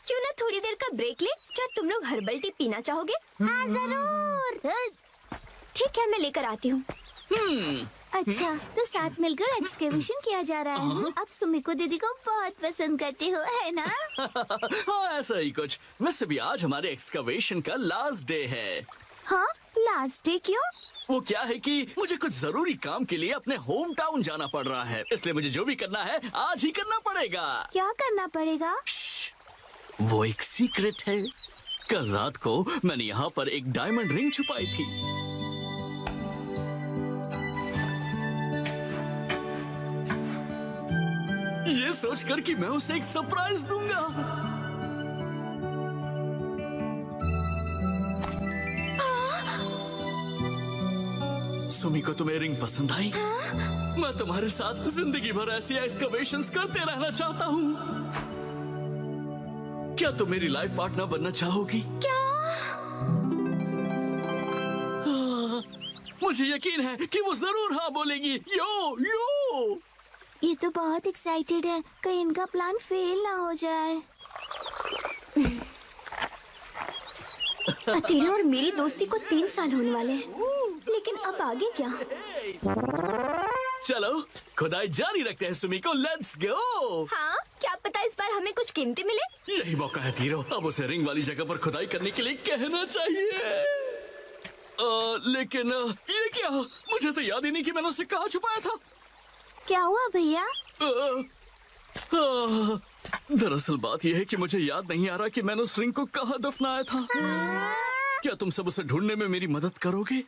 क्यों ना थोड़ी देर का ब्रेक ले? क्या तुम लोग हर्बल टी पीना चाहोगे? हाँ जरूर। ठीक है, मैं लेकर आती हूँ। अच्छा, तो साथ मिलकर एक्सकेवेशन किया जा रहा है। आप सुमिको दीदी को बहुत पसंद करते हो, है ना? हाँ ऐसा ही कुछ। वैसे भी आज हमारे एक्सकवेशन का लास्ट डे है। हाँ, लास्ट डे क्यों? वो क्या है कि मुझे कुछ जरूरी काम के लिए अपने होम टाउन जाना पड़ रहा है, इसलिए मुझे जो भी करना है आज ही करना पड़ेगा। क्या करना पड़ेगा? वो एक सीक्रेट है। कल रात को मैंने यहाँ पर एक डायमंड रिंग छुपाई थी। ये सोचकर कि मैं उसे एक सरप्राइज दूंगा। सुमी को तुम्हें रिंग पसंद आई? मैं तुम्हारे साथ जिंदगी भर ऐसी एक्सकवेशंस करते रहना चाहता हूँ। क्या तुम मेरी लाइफ पार्टनर बनना चाहोगी? क्या? मुझे यकीन है कि वो जरूर हाँ बोलेगी। यो यो। ये तो बहुत एक्साइटेड है, कहीं इनका प्लान फेल ना हो जाए। तेरे और मेरी दोस्ती को 3 साल होने वाले हैं, लेकिन अब आगे क्या? चलो खुदाई जारी रखते हैं सुमी को। Let's go. हाँ, क्या पता इस बार हमें कुछ कीमती मिले। यही मौका है तीरो, अब उसे रिंग वाली जगह पर खुदाई करने के लिए कहना चाहिए। लेकिन ये क्या? मुझे तो याद ही नहीं कि मैंने उसे कहाँ छुपाया था। क्या हुआ भैया? दरअसल बात यह है कि मुझे याद नहीं आ रहा कि मैंने उस रिंग को कहाँ दफनाया था। क्या तुम सब उसे ढूंढने में मेरी मदद करोगे?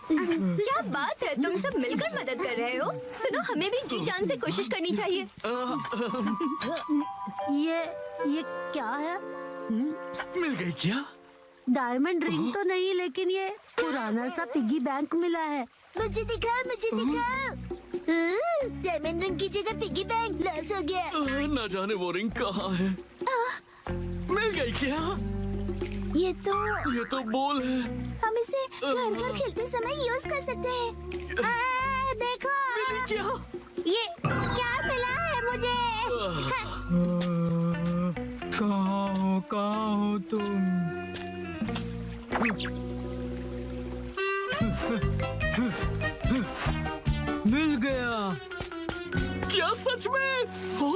क्या बात है, तुम सब मिलकर मदद कर रहे हो। सुनो, हमें भी जी जान से कोशिश करनी चाहिए। ये क्या है? मिल गई क्या? डायमंड रिंग तो नहीं, लेकिन ये पुराना सा पिगी बैंक मिला है। मुझे दिखाओ, मुझे दिखाओ। डायमंड रिंग की जगह पिगी बैंक लॉस हो गया। न जाने वो रिंग कहाँ है। मिल गई क्या? ये तो बोल है। हम इसे घर पर खेलते समय यूज कर सकते हैं। देखो क्या? ये क्या मिला है मुझे? कहाँ हो तुम? मिल गया। क्या सच में? हो?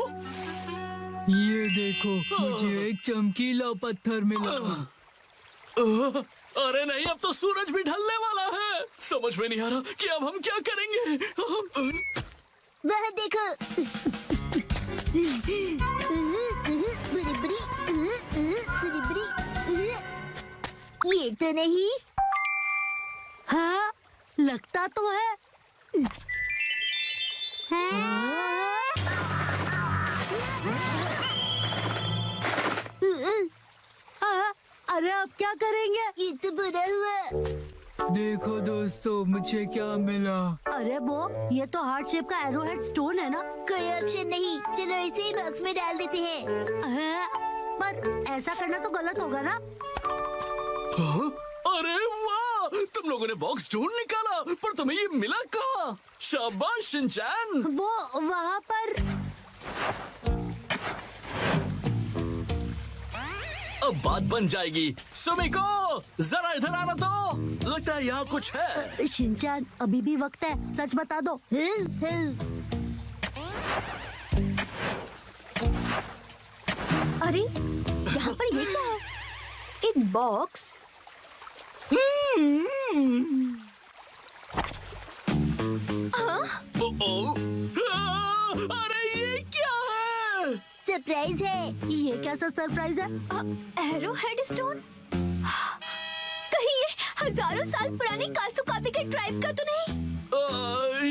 ये देखो, मुझे एक चमकीला पत्थर मिला। अरे नहीं, अब तो सूरज भी ढलने वाला है। समझ में नहीं आ रहा कि अब हम क्या करेंगे। वह देखो। ये तो नहीं। हाँ, लगता तो है। अरे अब क्या करेंगे? ये तो बुरा हुआ। देखो दोस्तों, मुझे क्या मिला। अरे वो, ये तो हार्ट शेप का एरोहेड स्टोन है ना। कोई ऑप्शन नहीं, चलो इसे ही बॉक्स में डाल देते हैं। पर ऐसा करना तो गलत होगा ना। अरे वाह, तुम लोगों ने बॉक्स ढूंढ निकाला, पर तुम्हें ये मिला कहाँ? शाबाश शिनचैन। वो वहाँ पर। अब बात बन जाएगी। सुमिको, जरा इधर आना तो। लगता है यहाँ कुछ है। शिनचैन, अभी भी वक्त है, सच बता दो। अरे यहाँ पर ये क्या है? एक बॉक्स। अरे ये क्या है? सरप्राइज है। ये कैसा सरप्राइज है? Arrow head stone. कहीं ये हजारों साल पुरानी कासुकाबी के ट्राइब का तो नहीं?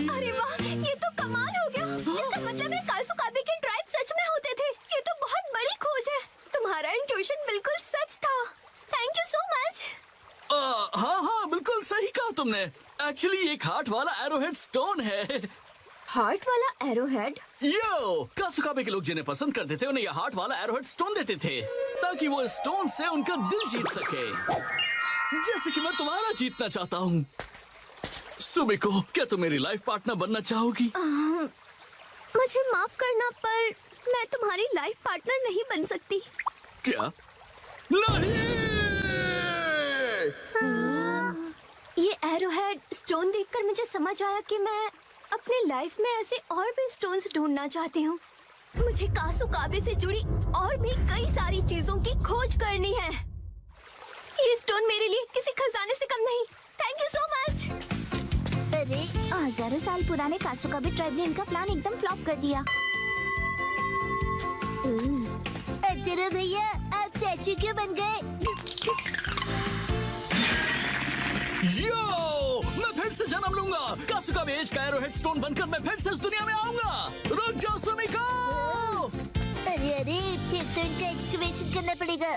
अरे वाह, ये तो कमाल हो गया। इसका मतलब है कासुकाबी के ट्राइब सच में होते थे। ये तो बहुत बड़ी खोज है। तुम्हारा इंट्यूशन बिल्कुल सच था। Thank you so much. हाँ, बिल्कुल सही कहा तुमने। एक्चुअली ये एक हार्ट वाला एरोहेड स्टोन है। हार्ट वाला एरोहेड? यो, कासुकाबे के लोग जिन्हें पसंद करते थे उन्हें ये हार्ट वाला एरोहेड स्टोन देते थे, ताकि वो स्टोन से उनका दिल जीत सके, जैसे कि मैं तुम्हारा जीतना चाहता हूँ। सुमिको, क्या तुम मेरी लाइफ पार्टनर बनना चाहोगी? मुझे माफ करना, पर मैं तुम्हारी लाइफ पार्टनर नहीं बन सकती। क्या? नहीं! ये एरोहेड स्टोन देखकर मुझे समझ आया कि मैं अपनी लाइफ में ऐसे और भी स्टोन्स ढूंढना चाहती हूँ। मुझे कासुकाबे से जुड़ी और भी कई सारी चीजों की खोज करनी है। ये स्टोन मेरे लिए किसी खजाने से कम नहीं। Thank you so much. अरे, हजारों साल पुराने कासुकाबे ट्राइब ने इनका प्लान एकदम फ्लॉप कर दिया। एरो भैया, आप स्टैचू क्यों बन गए? यो, मैं फिर से जन्म लूंगा। कासुका में एज का एरो हेड स्टोन बनकर मैं फिर से इस दुनिया में आऊंगा। रुक जाओ सुमिको। अरे अरे, फिर तो इनका एक्सकवेशन करना पड़ेगा।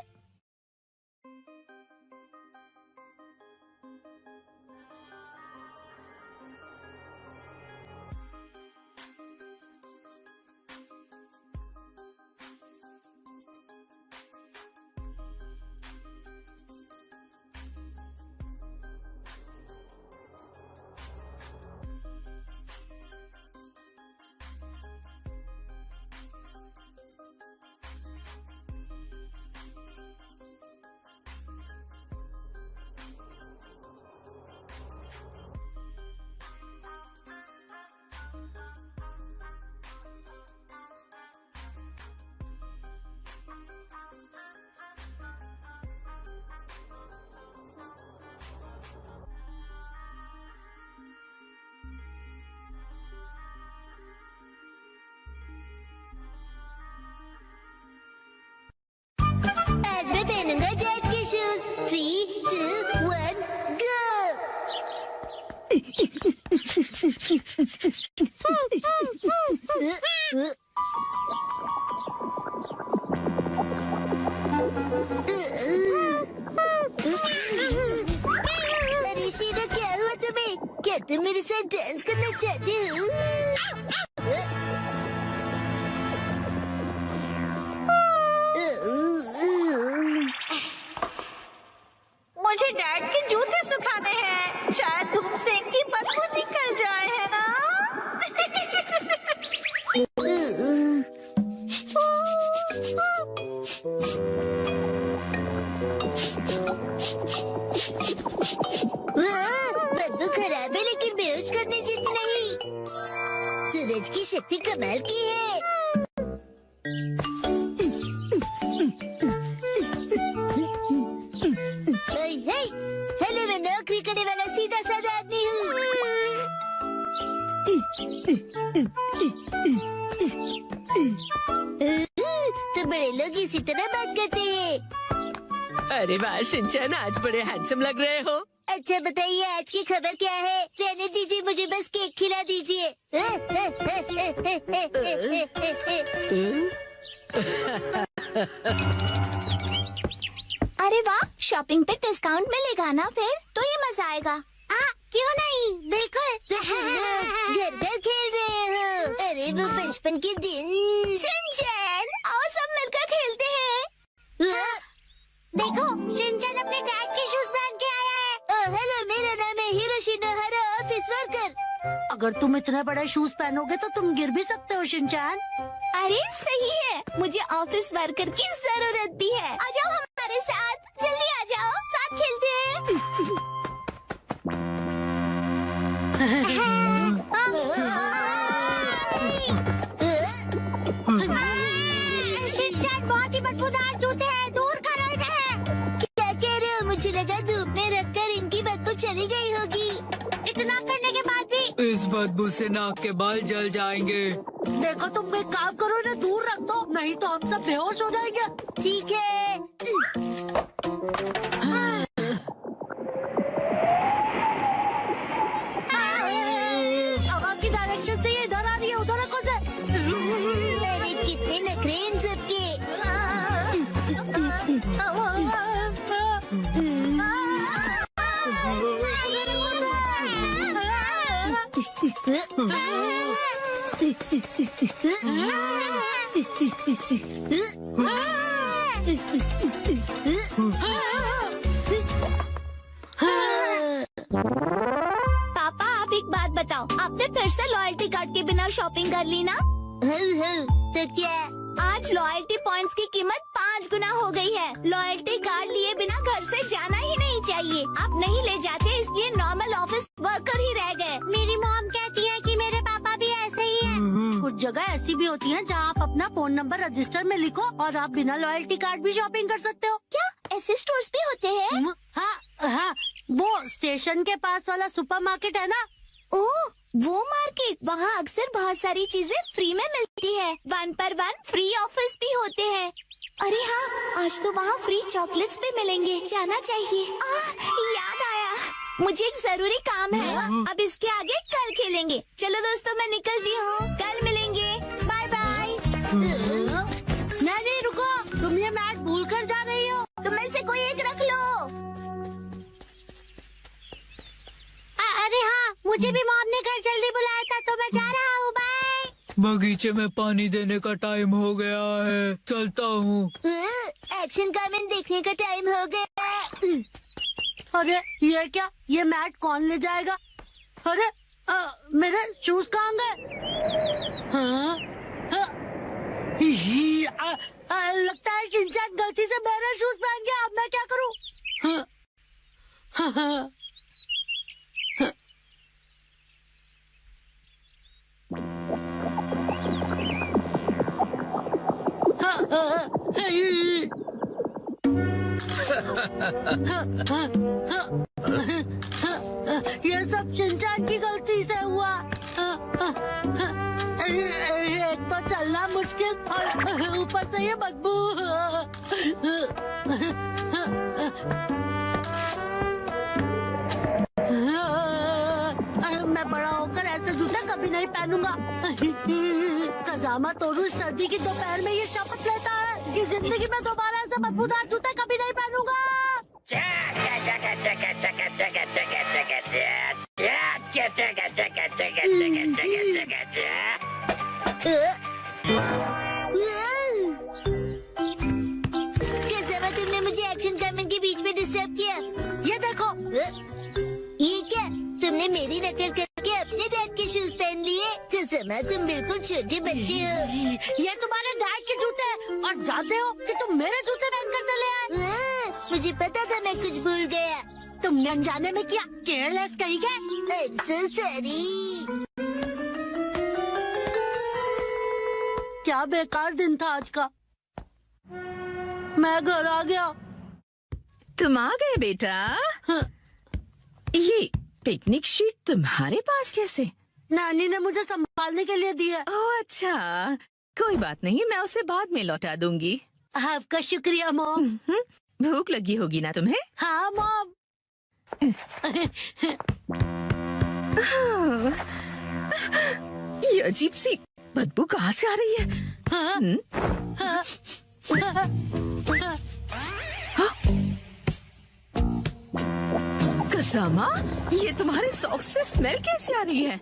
आज मैं पहनूंगा डैड के शूज। 3, 2, 1, गो। अरे शीला, क्या हुआ तुम्हें? क्या तुम मेरे साथ डांस करना चाहते हो? मुझे डैड के जूते सुखाने हैं। शायद धूप से इनकी बदबू निकल जाए, है ना? बदबू खराब है, लेकिन बेहोश करने जितनी नहीं। सूरज की शक्ति कमाल की है। हेलो, मैं नौकरी करने वाला सीधा साधा आदमी हूँ। तो बड़े लोग इसी तरह बात करते हैं। अरे वाह शिनचैन, आज बड़े हैंडसम लग रहे हो। अच्छा बताइए, आज की खबर क्या है? रहने दीजिए, मुझे बस केक खिला दीजिए। अरे वाह, शॉपिंग पे डिस्काउंट मिलेगा ना? फिर तो ये मजा आएगा। क्यों नहीं, बिल्कुल। घर घर खेल रहे हो। अरे वो बचपन के दिन। शिनचैन, आओ सब मिलकर खेलते हैं। देखो, शिनचैन अपने डैड के शूज पहन के आया है। हेलो, मेरा नाम है हिरोशी नोहारा, ऑफिस वर्कर। अगर तुम इतने बड़े शूज पहनोगे तो तुम गिर भी सकते हो शिनचैन। अरे सही है, मुझे ऑफिस वर्कर की जरूरत भी है। आ जाओ हमारे साथ, जल्दी आ जाओ, साथ खेलते हैं। शिनचैन, बहुत ही बदबूदार जूते हैं, दूर करो इन्हें। क्या कह रहे हो? मुझे लगा धूप में रखकर इनकी बदबू चली गई होगी। इतना करने के बाद भी इस बदबू से नाक के बाल जल जाएंगे। देखो, तुम एक काम करो, इन्हें दूर रख दो, नहीं तो हम सब बेहोश हो जाएंगे। ठीक है। हवा की डायरेक्शन से ये इधर आ रही है, उधर रखो से। अरे कितने नखरे इन सबके। पापा, आप एक बात बताओ, आपने फिर से लॉयल्टी कार्ड के बिना शॉपिंग कर ली ना? तो क्या? आज लॉयल्टी पॉइंट्स की कीमत 5 गुना हो गई है। लॉयल्टी कार्ड लिए बिना घर से जाना ही नहीं चाहिए। आप नहीं ले जाते, इसलिए नॉर्मल ऑफिस वर्कर ही रह गए। मेरी मॉम कहती है कि मेरे पापा भी ऐसे ही हैं। कुछ जगह ऐसी भी होती हैं जहां आप अपना फोन नंबर रजिस्टर में लिखो और आप बिना लॉयल्टी कार्ड भी शॉपिंग कर सकते हो। क्या ऐसे स्टोर्स भी होते हैं? हाँ, वो स्टेशन के पास वाला सुपरमार्केट है ना। ओह, वो मार्केट, वहाँ अक्सर बहुत सारी चीजें फ्री में मिलती है। 1 पर 1 फ्री ऑफर्स भी होते हैं। अरे हाँ, आज तो वहाँ फ्री चॉकलेट्स भी मिलेंगे, जाना चाहिए। याद आया, मुझे एक जरूरी काम है। अब इसके आगे कल खेलेंगे। चलो दोस्तों, मैं निकलती हूँ, कल मिलेंगे, बाय बाय। नहीं रुको, तुम ये मैट भूल कर जा रही हो। तुम में से कोई एक रख लो। अरे हाँ, मुझे भी मॉम ने घर जल्दी बुलाया था, तो मैं जा रहा हूँ, बाय। बगीचे में पानी देने का टाइम हो गया है, चलता हूँ। एक्शन कमेंट देखने का टाइम हो गया। अरे ये क्या, ये मैट कौन ले जाएगा? अरे मेरे शूज कहाँ गए? हाँ? लगता है शिनचैन गलती से मेरे शूज पहन गया। अब मैं क्या करूँ? ये सब शिनचैन की गलती से हुआ। एक तो चलना मुश्किल और ऊपर से ये बदबू। मैं बड़ा होकर ऐसे जूते कभी नहीं पहनूंगा। कजामा तोरू सर्दी की दोपहर में ये शपथ लेता है कि जिंदगी में दोबारा ऐसे बदबूदार जूते कभी नहीं पहनूंगा। कजामा, तुमने मुझे एक्शन कमेंट के बीच में डिस्टर्ब किया। ये देखो, ये क्या, तुमने मेरी नकल करके अपने डैड के शूज पहन लिए? कजामा, तुम बिल्कुल छोटे बच्चे हो। ये तुम्हारे डैड के जूते हैं और जानते हो कि तुम मेरे जूते पहनकर चले आए। मुझे पता था मैं कुछ भूल गया। तुमने अनजाने में किया, केयरलेस कहीं गए। I'm so sorry। क्या बेकार दिन था आज का। मैं घर आ गया। तुम आ गए बेटा। ये पिकनिक शीट तुम्हारे पास कैसे? नानी ने मुझे संभालने के लिए दी है। ओह अच्छा, कोई बात नहीं, मैं उसे बाद में लौटा दूंगी। आपका शुक्रिया मॉम। भूख लगी होगी ना तुम्हें? हाँ मॉम। ये अजीब सी बदबू कहाँ से आ रही है? कजामा, ये तुम्हारे सॉक्स से स्मेल कैसे आ रही है?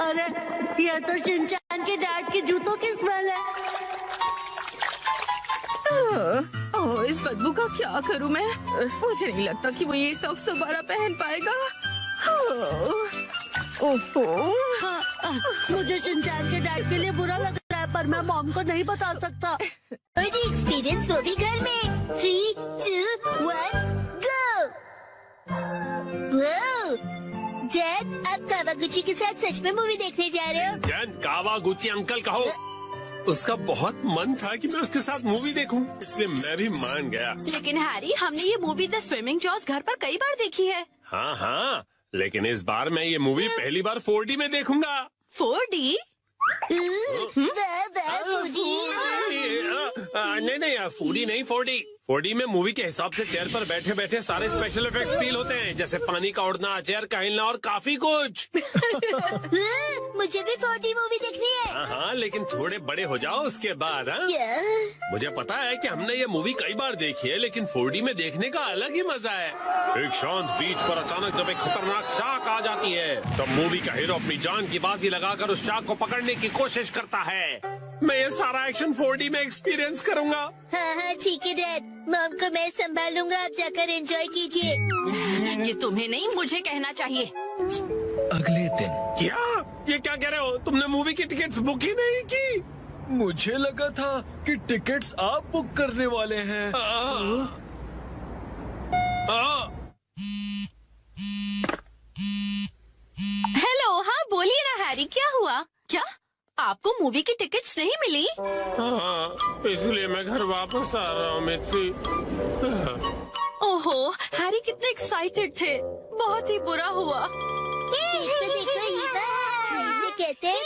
अरे ये तो शिनचैन के डैड के जूतों की स्मेल है। ओह, इस बदबू का क्या करूं मैं? मुझे नहीं लगता कि वो ये सॉक्स दोबारा पहन पाएगा। ओहो, मुझे शिनचैन के डैड के लिए बुरा लग रहा है, पर मैं मॉम को नहीं बता सकता। और एक्सपीरियंस वो भी घर में। 3, 2, 1, गो। डैड, आप कावागुची के साथ सच में मूवी देखने जा रहे हो? जन कावागुची अंकल कहो। उसका बहुत मन था कि मैं उसके साथ मूवी देखूं, इसलिए मैं भी मान गया। लेकिन हैरी, हमने ये मूवी द स्विमिंग जॉस घर पर कई बार देखी है। हाँ हाँ, लेकिन इस बार मैं ये मूवी पहली बार 4D में देखूंगा। 4D? नहीं, 4D नहीं, 4D। 4D में मूवी के हिसाब से चेयर पर बैठे बैठे सारे स्पेशल इफेक्ट्स फील होते हैं, जैसे पानी का उड़ना, चेयर का हिलना और काफी कुछ। मुझे भी 4D मूवी देखनी है। हाँ, लेकिन थोड़े बड़े हो जाओ उसके बाद। हाँ, मुझे पता है कि हमने ये मूवी कई बार देखी है, लेकिन 4D में देखने का अलग ही मजा है। एक शांत बीच पर अचानक जब एक खतरनाक शार्क आ जाती है, तब मूवी का हीरो अपनी जान की बाजी लगाकर उस शार्क को पकड़ने की कोशिश करता है। मैं ये सारा एक्शन 4D में एक्सपीरियंस करूंगा। हाँ, ठीक है डैड, मॉम को मैं संभालूंगा, आप जाकर एंजॉय कीजिए। ये तुम्हें नहीं, मुझे कहना चाहिए। अगले दिन। ये क्या कह रहे हो? तुमने मूवी की टिकट्स बुक ही नहीं की? मुझे लगा था कि टिकट्स आप बुक करने वाले हैं। हेलो, हाँ बोलिए ना हैरी, क्या हुआ? क्या आपको मूवी की टिकट्स नहीं मिली? हाँ, इसलिए मैं घर वापस आ रहा हूँ मित्सी। ओहो, हैरी कितने एक्साइटेड थे, बहुत ही बुरा हुआ। देखो ये कहते हैं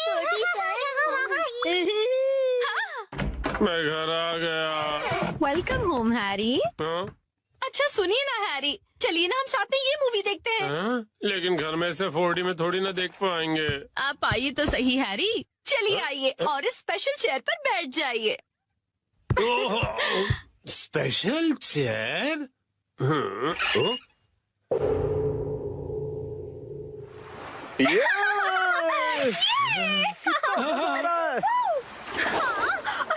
45। मैं घर आ गया। Welcome home Harry. हाँ? अच्छा सुनिए ना हैरी, चलिए ना हम साथ में ये मूवी देखते हैं। हाँ? लेकिन घर में से 4D में थोड़ी ना देख पाएंगे। आप आइए तो सही हैरी, चलिए आइए और इस स्पेशल चेयर पर बैठ जाइए। Special chair? और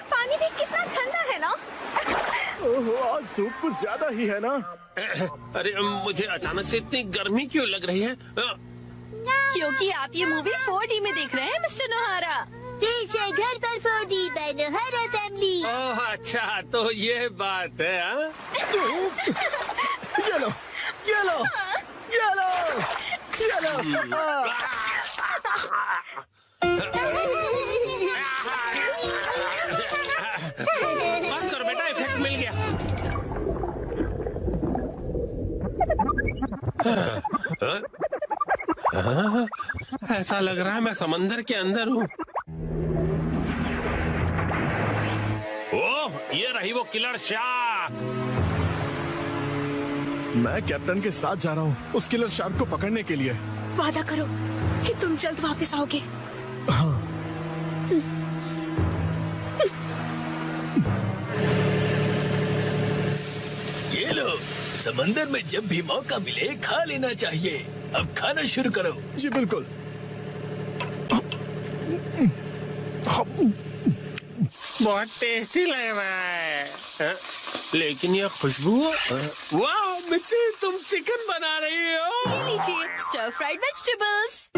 पानी भी कितना ठंडा है ना। ओहो, आज धूप कुछ ज्यादा ही है ना। अरे मुझे अचानक से इतनी गर्मी क्यों लग रही है? क्योंकि आप ये मूवी 4D में देख रहे हैं मिस्टर नोहारा। पीछे घर पर 4D बाय नोहारा फैमिली। ओह अच्छा, तो ये बात है। हाँ? ये लो, ये लो, ये लो, ये लो। बस करो बेटा, इफेक्ट मिल गया। ऐसा लग रहा है मैं समंदर के अंदर हूँ। ओह, ये रही वो किलर शार्क। मैं कैप्टन के साथ जा रहा हूँ उस किलर शार्क को पकड़ने के लिए। वादा करो कि तुम जल्द वापस आओगे। हाँ। ये लो, समंदर में जब भी मौका मिले खा लेना चाहिए। अब खाना शुरू करो। जी बिल्कुल। बहुत टेस्टी लग रहा है। हाँ? लेकिन ये खुशबू, वाह मिक्सी, तुम चिकन बना रही हो। ये लीजिए स्टर फ्राइड वेजिटेबल्स।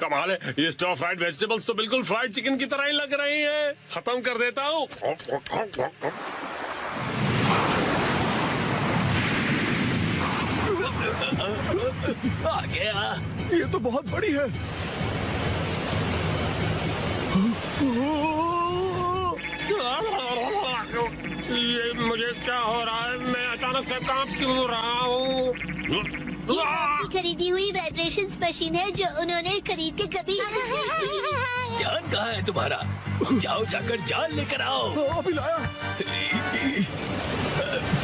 कमाल है, ये स्टर फ्राइड वेजिटेबल्स तो बिल्कुल फ्राइड चिकन की तरह ही लग रही हैं। खत्म कर देता हूँ। आ गया। ये तो बहुत बड़ी है। ये मुझे क्या हो रहा है? मैं अचानक से कांप क्यों रहा हूँ? ये आपकी खरीदी हुई वाइब्रेशंस मशीन है जो उन्होंने खरीद के कभी ध्यान कहाँ है तुम्हारा? जाओ जाकर जाल लेकर आओ। अभी लाया।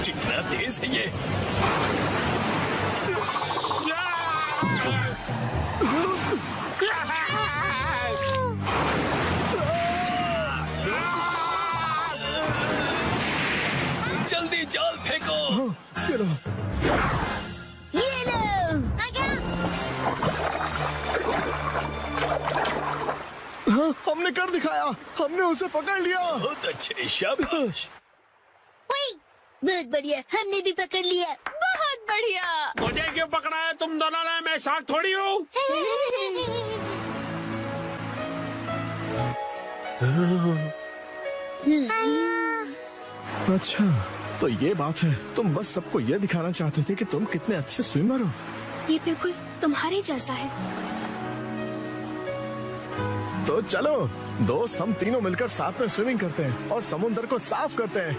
कितना तेज है ये। जल्दी जाल फेंको। ये लो। ये लो। हाँ, हमने कर दिखाया। हमने उसे पकड़ लिया। बहुत अच्छे, शाबाश। बहुत बढ़िया, हमने भी पकड़ लिया। बहुत बढ़िया। मुझे क्यों पकड़ा है तुम दोनों ने? मैं शार्क थोड़ी हूँ। अच्छा, तो ये बात है। तुम बस सबको ये दिखाना चाहते थे कि तुम कितने अच्छे स्विमर हो। ये बिल्कुल तुम्हारे जैसा है। तो चलो दोस्त, हम तीनों मिलकर साथ में स्विमिंग करते हैं और समुद्र को साफ करते हैं।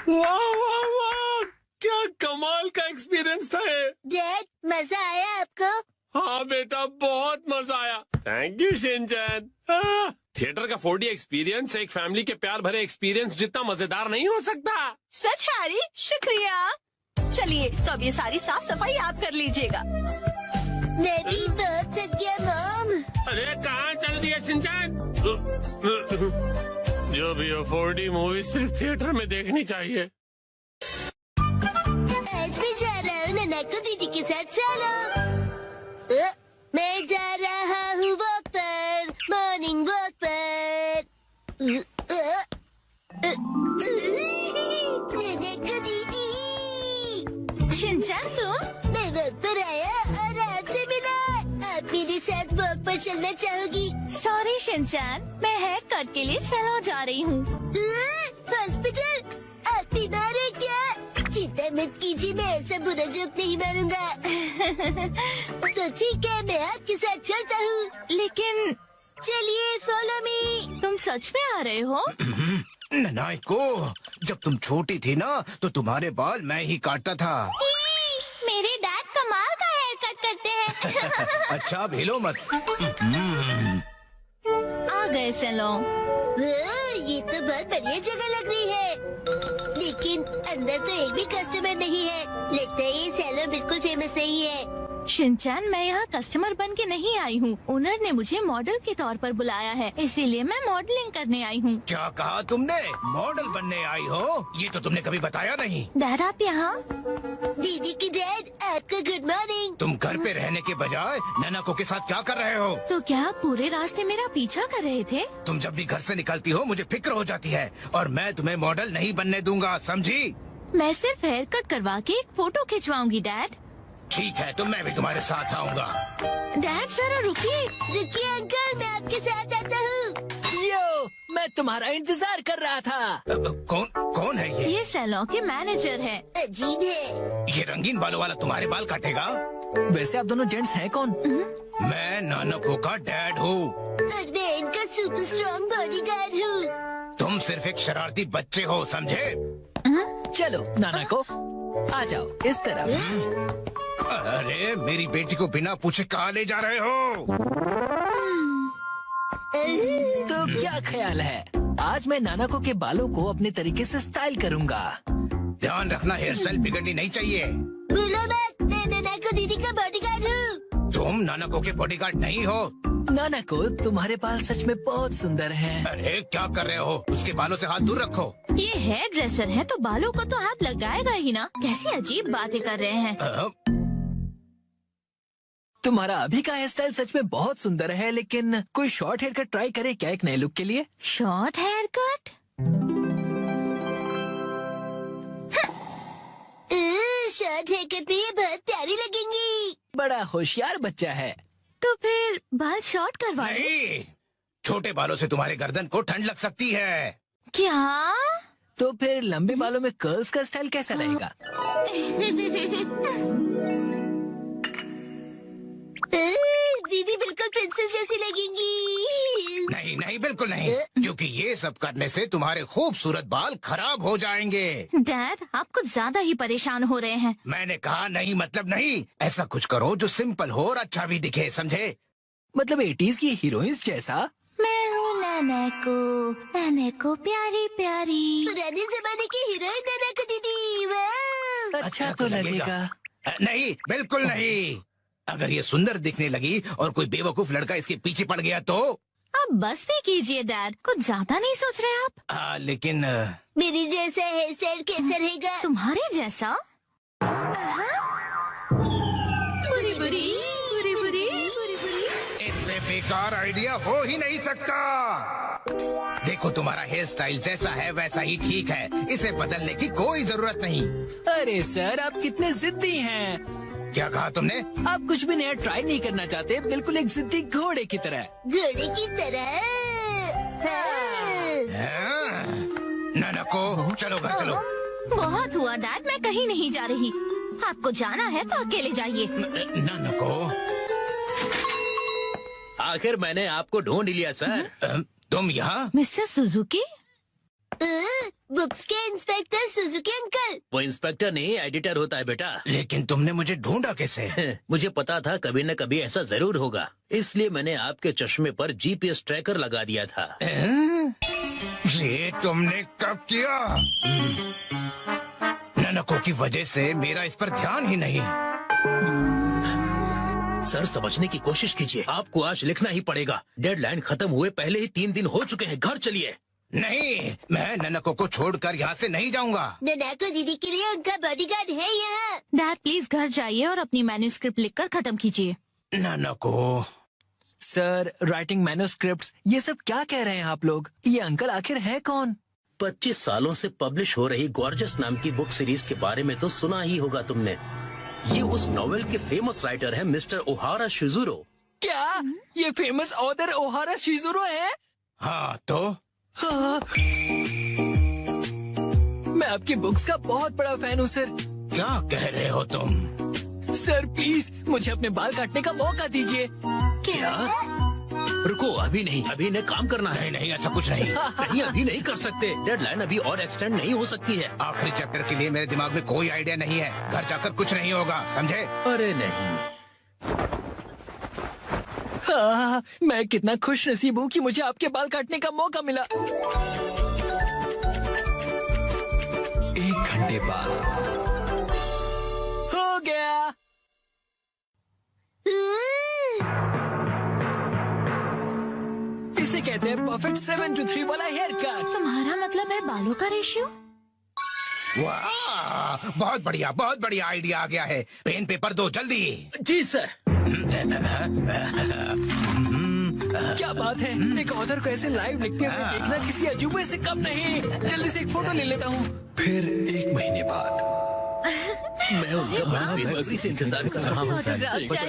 वाह वाह वाह, क्या कमाल का एक्सपीरियंस था ये। डैड, मजा आया आपको? हाँ बेटा, बहुत मजा आया। Thank you Shinchan. थिएटर का 4D एक्सपीरियंस एक फैमिली के प्यार भरे एक्सपीरियंस जितना मजेदार नहीं हो सकता। सच हैरी, शुक्रिया। चलिए तो अब ये सारी साफ सफाई आप कर लीजिएगा। मैं भी बहुत थक गया मॉम। अरे कहाँ चल दिया शिनचैन? जो भी हो, 4D मूवी सिर्फ थिएटर में देखनी चाहिए। आज मैं जा रहा हूँ ननाको दीदी के साथ सोलो। मैं जा रहा हूँ वॉक पर, मॉर्निंग वॉक पर। ननाको दीदी। शिनचैन तुम? मैं वॉक पर आया और आपसे मिला। आप मेरे साथ वॉक पर चलना चाहोगी? सॉरी शिनचैन, मैं हेयर कट के लिए सैलून जा रही हूँ। हॉस्पिटल? आप बीमार है क्या? चिंता मत कीजिए, मैं ऐसा बुरा जोक नहीं मारूंगा। तो ठीक है, मैं आपके साथ चलता हूँ। लेकिन चलिए, फॉलो मी। तुम सच में आ रहे हो? नानाको, जब तुम छोटी थी ना तो तुम्हारे बाल मैं ही काटता था। मेरे डैड कमाल का हेयर कट करते हैं। अच्छा, अब हिलो मत। आ गए सैलून। ये तो बहुत बढ़िया जगह लग रही है, लेकिन अंदर तो एक भी कस्टमर नहीं है। लगता है ये सैलून बिल्कुल फेमस नहीं है। शिनचैन, मैं यहाँ कस्टमर बन के नहीं आई हूँ। ओनर ने मुझे मॉडल के तौर पर बुलाया है, इसीलिए मैं मॉडलिंग करने आई हूँ। क्या कहा तुमने? मॉडल बनने आई हो? ये तो तुमने कभी बताया नहीं। डैड, आप यहाँ? दीदी की डैड, आपका गुड मॉर्निंग। तुम घर पे रहने के बजाय नानाको के साथ क्या कर रहे हो? तो क्या आप पूरे रास्ते मेरा पीछा कर रहे थे? तुम जब भी घर से निकलती हो मुझे फिक्र हो जाती है, और मैं तुम्हें मॉडल नहीं बनने दूंगा, समझी? मैं सिर्फ हेयर कट करवा के एक फोटो खिंचवाऊंगी डैड। ठीक है, तो मैं भी तुम्हारे साथ आऊंगा। डैड जरा रुकिए। रुकिए अंकल, मैं आपके साथ आता हूँ। यो, मैं तुम्हारा इंतजार कर रहा था। कौन है ये? ये सैलून के मैनेजर है। अजीब है। ये रंगीन बालों वाला तुम्हारे बाल काटेगा? वैसे आप दोनों जेंट्स हैं कौन? मैं नानाको का डैड हूँ। और मैं इनका सुपर स्ट्रॉन्ग बॉडीगार्ड हूँ। तुम सिर्फ एक शरारती बच्चे हो, समझे? चलो नाना को आ जाओ इस तरफ। अरे, मेरी बेटी को बिना पूछे कहाँ ले जा रहे हो? तो क्या ख्याल है, आज मैं नानाको के बालों को अपने तरीके से स्टाइल करूंगा। ध्यान रखना, हेयर स्टाइल बिगड़नी नहीं चाहिए। बोलो मत, मैं नानाको दीदी का बॉडीगार्ड हूँ। तुम नानाको के बॉडीगार्ड नहीं हो। नानाको, तुम्हारे बाल सच में बहुत सुंदर हैं। अरे क्या कर रहे हो? उसके बालों से हाथ दूर रखो। ये हेयर ड्रेसर है तो बालों को तो हाथ लगाएगा ही ना। कैसी अजीब बातें कर रहे हैं। तुम्हारा अभी का हेयर स्टाइल सच में बहुत सुंदर है, लेकिन कोई शॉर्ट हेयर कट ट्राई करे क्या एक नए लुक के लिए? Short haircut? Short haircut में ये बहुत प्यारी लगेंगी। बड़ा होशियार बच्चा है। तो फिर बाल शॉर्ट करवा लो। नहीं, छोटे बालों से तुम्हारे गर्दन को ठंड लग सकती है। क्या? तो फिर लंबे बालों में कर्ल्स का स्टाइल कैसा रहेगा? दीदी बिल्कुल प्रिंसेस जैसी लगेंगी। नहीं नहीं, बिल्कुल नहीं, क्योंकि ये सब करने से तुम्हारे खूबसूरत बाल खराब हो जाएंगे। डैड, आप कुछ ज्यादा ही परेशान हो रहे हैं। मैंने कहा नहीं मतलब नहीं। ऐसा कुछ करो जो सिंपल हो और अच्छा भी दिखे, समझे? मतलब 80s की हीरोइंस जैसा? मैं हूँ नानाको प्यारी प्यारी। पुराने जमाने की हीरोइन नानाको दीदी। वाह! अच्छा तो लगेगा। नहीं, बिल्कुल नहीं। अगर ये सुंदर दिखने लगी और कोई बेवकूफ लड़का इसके पीछे पड़ गया तो? अब बस भी कीजिए डैड, कुछ ज्यादा नहीं सोच रहे आप? लेकिन मेरी जैसा हेयर स्टाइल कैसा रहेगा? तुम्हारे जैसा? बुरी बुरी बुरी बुरी बुरी बुरी। इससे बेकार आइडिया हो ही नहीं सकता। देखो, तुम्हारा हेयर स्टाइल जैसा है वैसा ही ठीक है, इसे बदलने की कोई जरूरत नहीं। अरे सर, आप कितने जिद्दी हैं। क्या कहा तुमने? आप कुछ भी नया ट्राई नहीं करना चाहते, बिल्कुल एक जिद्दी घोड़े की तरह। घोड़े की तरह? हाँ। नानाको, चलो घर चलो। बहुत हुआ डैड, मैं कहीं नहीं जा रही। आपको जाना है तो अकेले जाइए। नानाको, आखिर मैंने आपको ढूंढ लिया सर। तुम यहाँ? Mister Suzuki? बुक्स के इंस्पेक्टर सुजुकी अंकल। वो इंस्पेक्टर नहीं, एडिटर होता है बेटा। लेकिन तुमने मुझे ढूंढा कैसे? मुझे पता था कभी न कभी ऐसा जरूर होगा, इसलिए मैंने आपके चश्मे पर जीपीएस ट्रैकर लगा दिया था। ये तुमने कब किया? नानाको की वजह से मेरा इस पर ध्यान ही नहीं। सर, समझने की कोशिश कीजिए, आपको आज लिखना ही पड़ेगा। डेडलाइन खत्म हुए पहले ही 3 दिन हो चुके हैं। घर चलिए। नहीं, मैं नानाको को छोड़कर यहाँ से नहीं जाऊँगा। नानाको दीदी के लिए उनका बॉडीगार्ड है यहाँ। डैड प्लीज घर जाइए और अपनी मैन्युस्क्रिप्ट लिखकर खत्म कीजिए। नानाको। सर, राइटिंग मैन्युस्क्रिप्ट्स, ये सब क्या कह रहे हैं आप लोग? ये अंकल आखिर है कौन? 25 सालों से पब्लिश हो रही गॉर्जस नाम की बुक सीरीज के बारे में तो सुना ही होगा तुमने। ये उस नॉवेल के फेमस राइटर हैं मिस्टर ओहारा शिजुरो। क्या ये फेमस ऑथर ओहारा शिजुरो है? हाँ तो हाँ। मैं आपकी बुक्स का बहुत बड़ा फैन हूँ सर। क्या कह रहे हो तुम? सर प्लीज मुझे अपने बाल काटने का मौका दीजिए। क्या? रुको, अभी नहीं, अभी इन्हें काम करना है। नहीं ऐसा कुछ नहीं। नहीं, अभी नहीं कर सकते। डेडलाइन अभी और एक्सटेंड नहीं हो सकती है। आखिरी चैप्टर के लिए मेरे दिमाग में कोई आइडिया नहीं है। घर जाकर कुछ नहीं होगा, समझे? अरे नहीं, हाँ, मैं कितना खुश नसीब हूँ कि मुझे आपके बाल काटने का मौका मिला। 1 घंटे बाद हो गया। इसे कहते हैं परफेक्ट 7 to 3 वाला हेयर कट। तुम्हारा मतलब है बालों का रेशियो? वाह, बहुत बढ़िया आइडिया आ गया है। पेन पेपर दो जल्दी। जी सर। क्या बात है, एक ऑथर को ऐसे लाइव लिखते हुए देखना किसी अजूबे से कम नहीं। जल्दी से एक फोटो ले लेता हूँ। फिर 1 महीने बाद मैं उनका बड़ा बेसब्री से इंतजार कर रहा हूँ।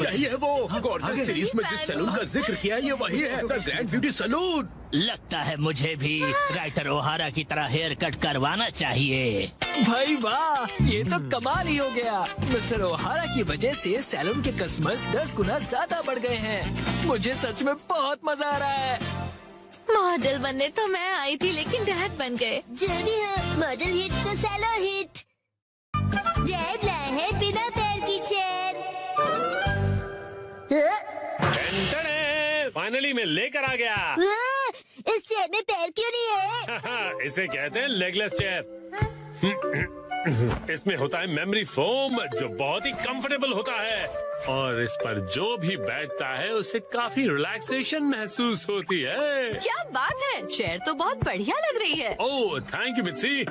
यही है वो गॉर्जियस सीरीज में जिस सैलून का जिक्र किया, ये वही है, द ग्रैंड ब्यूटी सैलून। लगता है मुझे भी राइटर ओहारा की तरह हेयर कट करवाना चाहिए। भाई वाह, ये तो कमाल ही हो गया। मिस्टर ओहारा की वजह से सैलून के कस्टमर्स 10 गुना ज्यादा बढ़ गए हैं। मुझे सच में बहुत मजा आ रहा है। मॉडल बनने तो मैं आई थी, लेकिन डैड बन गए। जो भी हो, मॉडल हिट तो सैलो हिट। जैब लाए है बिना पैर की चेयर। फाइनली मैं लेकर आ गया। इस चेयर में पैर क्यों नहीं है? इसे कहते हैं लेगलेस चेयर। इसमें होता है मेमोरी फोम, जो बहुत ही कंफर्टेबल होता है, और इस पर जो भी बैठता है उसे काफी रिलैक्सेशन महसूस होती है। क्या बात है, चेयर तो बहुत बढ़िया लग रही है। Oh thank you Mitsi.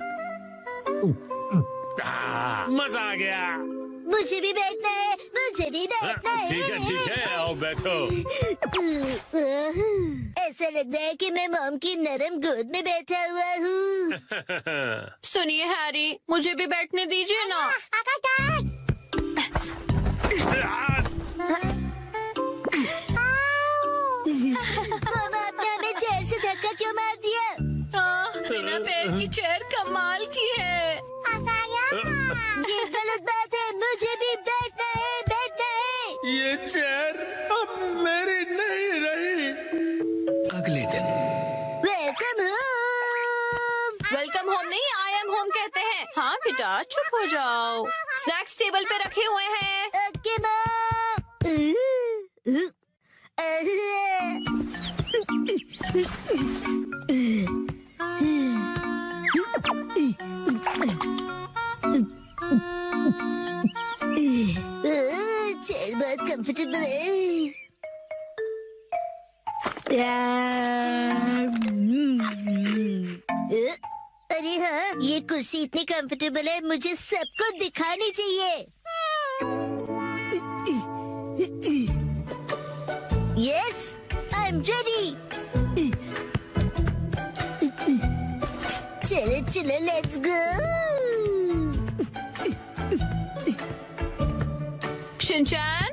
मजा आ गया। मुझे भी बैठना है, मुझे भी बैठना है। ठीक है, आओ बैठो। ऐसा लग रहा है कि मैं मॉम की नरम गोद में बैठा हुआ हूँ। सुनिए हैरी, मुझे भी बैठने दीजिए ना। मॉम, आपने हमें चेयर से धक्का क्यों मार दिया? बिना पैर की चेयर कमाल की है। ये गलत बात है, मुझे भी बैठना है, बैठना है। ये चेयर अब मेरी नहीं रही। अगले दिन वेलकम होम। वेलकम होम नहीं, आई एम होम कहते हैं। हाँ बेटा, चुप हो जाओ। स्नैक्स टेबल पे रखे हुए हैं। Okay mom. चेयर बहुत कंफर्टेबल है। अरे हाँ, ये कुर्सी इतनी कंफर्टेबल है, मुझे सबको दिखानी चाहिए। Yes, I am ready. चलो चलो, लेट्स गो। शिनचैन,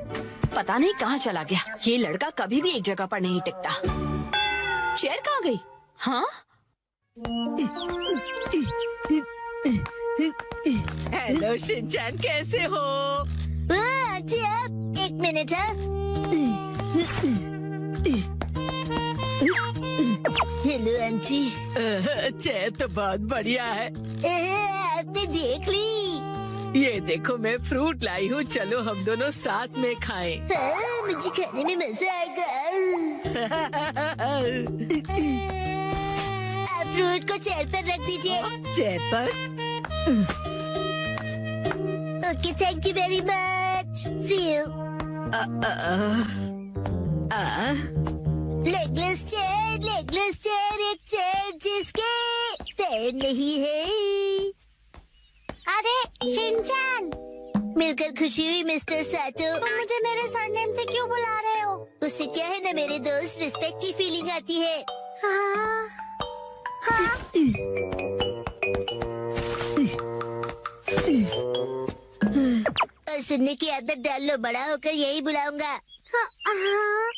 पता नहीं कहाँ चला गया। ये लड़का कभी भी एक जगह पर नहीं टिकता। चेयर कहाँ गई? हाँ, हेलो शिनचैन, कैसे हो? आंटी, आप 1 मिनट। Hello aunty. चेयर तो बहुत बढ़िया है। आपने देख ली? ये देखो, मैं फ्रूट लाई हूँ, चलो हम दोनों साथ में खाएं। हाँ, मुझे खाने में मजा आएगा। आप फ्रूट को चेयर पर रख दीजिए। चेयर पर? Okay, thank you very much. See you. Legless chair, एक चेयर जिसके पैर नहीं है। अरे शिनचैन, मिलकर खुशी हुई मिस्टर सातो। तुम मुझे मेरे सरनेम से क्यों बुला रहे हो? उससे क्या है ना मेरे दोस्त, रिस्पेक्ट की फीलिंग आती है। हाँ, हाँ। और सुनने की आदत डाल लो, बड़ा होकर यही बुलाऊंगा। हाँ, हाँ।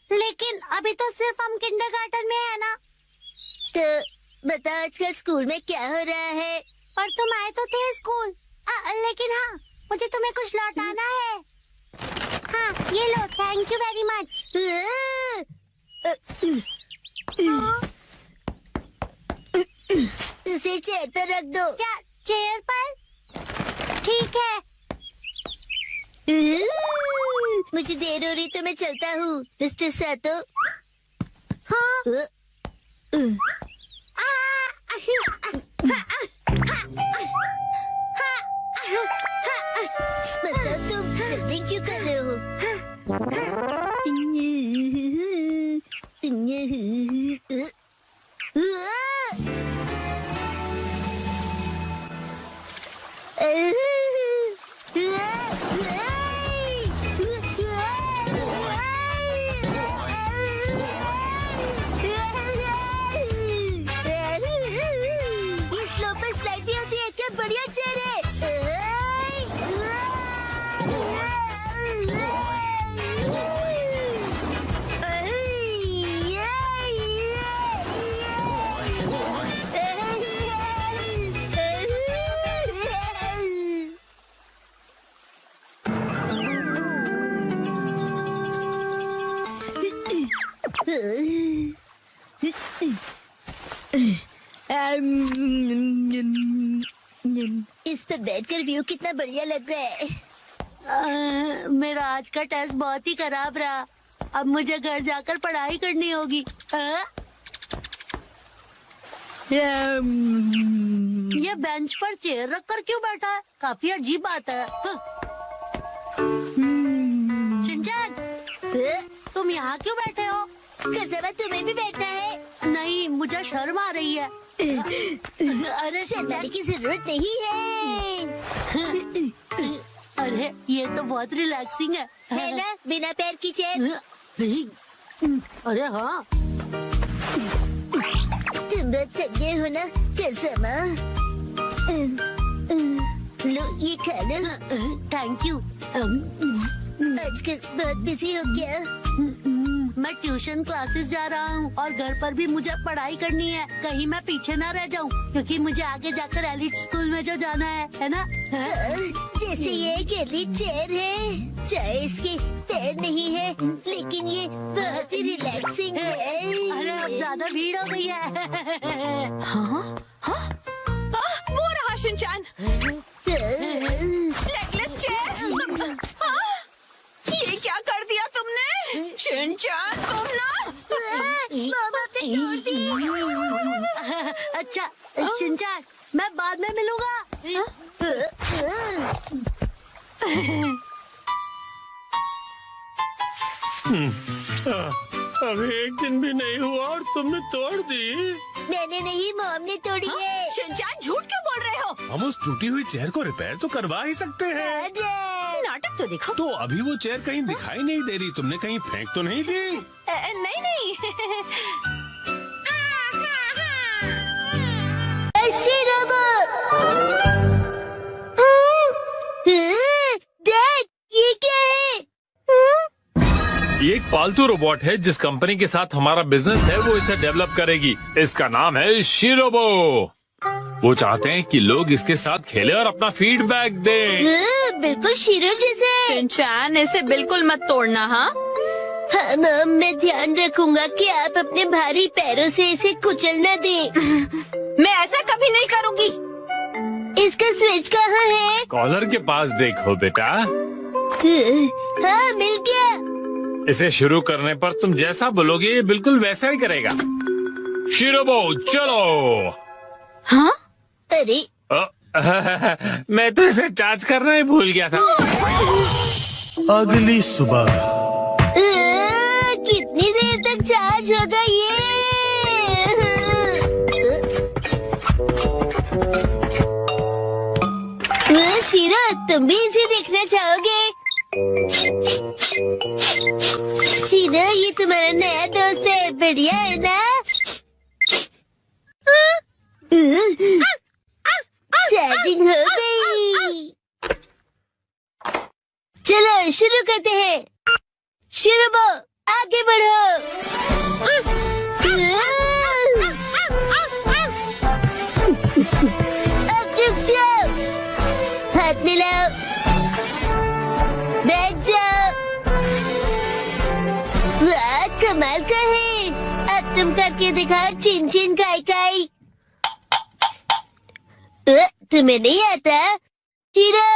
लेकिन अभी तो सिर्फ हम किंडरगार्टन में है ना। तो बता आजकल स्कूल में क्या हो रहा है? पर तुम आए तो थे स्कूल। लेकिन हाँ, मुझे तुम्हें कुछ लौटाना है। हाँ, ये लो, थैंक यू वेरी मच। उसे चेयर पर रख दो। क्या चेयर पर? ठीक है। मुझे देर हो रही तो मैं चलता हूँ, मिस्टर सातो। हाँ। बताओ तुम जल्दी क्यों कर रहे हो? इस स्लोप पर स्लाइड भी होती है, क्या बढ़िया चेयर है। इस पर बैठकर व्यू कितना बढ़िया लग रहा है। मेरा आज का टेस्ट बहुत ही खराब रहा। अब मुझे घर जाकर पढ़ाई करनी होगी। ये बेंच पर चेयर रखकर क्यों बैठा है? काफी अजीब बात है। शिनचैन, तुम यहाँ क्यों बैठे हो? कसम, तुम्हें भी बैठना है? नहीं, मुझे शर्म आ रही है। अरे शर्माने की जरूरत नहीं है। अरे ये तो बहुत रिलैक्सिंग है ना, बिना पैर की चेयर। अरे हाँ, तुम बहुत थक गए हो ना कसम। लो ये खा लो। Thank you. आजकल बहुत बिजी हो क्या? मैं ट्यूशन क्लासेस जा रहा हूँ और घर पर भी मुझे पढ़ाई करनी है। कहीं मैं पीछे ना रह जाऊँ, क्योंकि मुझे आगे जाकर एलिट स्कूल में जो जाना है ना। जैसे ये एक एलिट चेयर है, चाहे इसके पैर नहीं है, लेकिन ये बहुत ही रिलैक्सिंग है। अरे अब ज्यादा भीड़ हो गई है। हाँ? हाँ? वो रहा शिनचैन। Legless chair. ये क्या कर दिया तुमने? शिनचैन, तुम ना। अच्छा शिनचैन, मैं बाद में मिलूंगा। अभी एक दिन भी नहीं हुआ और तुमने तोड़ दी। मैंने नहीं, मॉम ने तोड़ी है। शिनचैन, झूठ क्यों बोल रहे हो? हम उस टूटी हुई चेयर को रिपेयर तो करवा ही सकते हैं। नाटक तो देखो। तो अभी वो चेयर कहीं दिखाई नहीं दे रही, तुमने कहीं फेंक तो नहीं दी? नहीं नहीं। डैड, ये क्या है? ये एक पालतू रोबोट है। जिस कंपनी के साथ हमारा बिजनेस है वो इसे डेवलप करेगी। इसका नाम है शिरोबो। वो चाहते हैं कि लोग इसके साथ खेलें और अपना फीडबैक दें। बिल्कुल शीरो जैसे। शिनचैन, इसे बिल्कुल मत तोड़ना। हाँ हाँ मॉम, मैं ध्यान रखूंगा कि आप अपने भारी पैरों से इसे कुचल न दें। मैं ऐसा कभी नहीं करूँगी। इसका स्विच कहाँ है? कॉलर के पास देखो बेटा। हाँ, मिल गया। इसे शुरू करने पर तुम जैसा बोलोगे ये बिल्कुल वैसा ही करेगा। शिरोबो चलो। हाँ? अरे मैं तो इसे चार्ज करना ही भूल गया था। अगली सुबह। कितनी देर तक चार्ज होगा ये? शीरो, तुम भी इसे देखना चाहोगे? शीरो, ये तुम्हारा नया दोस्त है, बढ़िया है ना? चार्जिंग हो गई। चलो शुरू करते हैं। शिरोबो आगे बढ़ो। अब रुक जाओ, हाथ मिलाओ, बैठ जाओ। वाह कमाल का है, अब तुम करके दिखाओ चिन चिन काई काई। तुम्हें नहीं आता शिरो?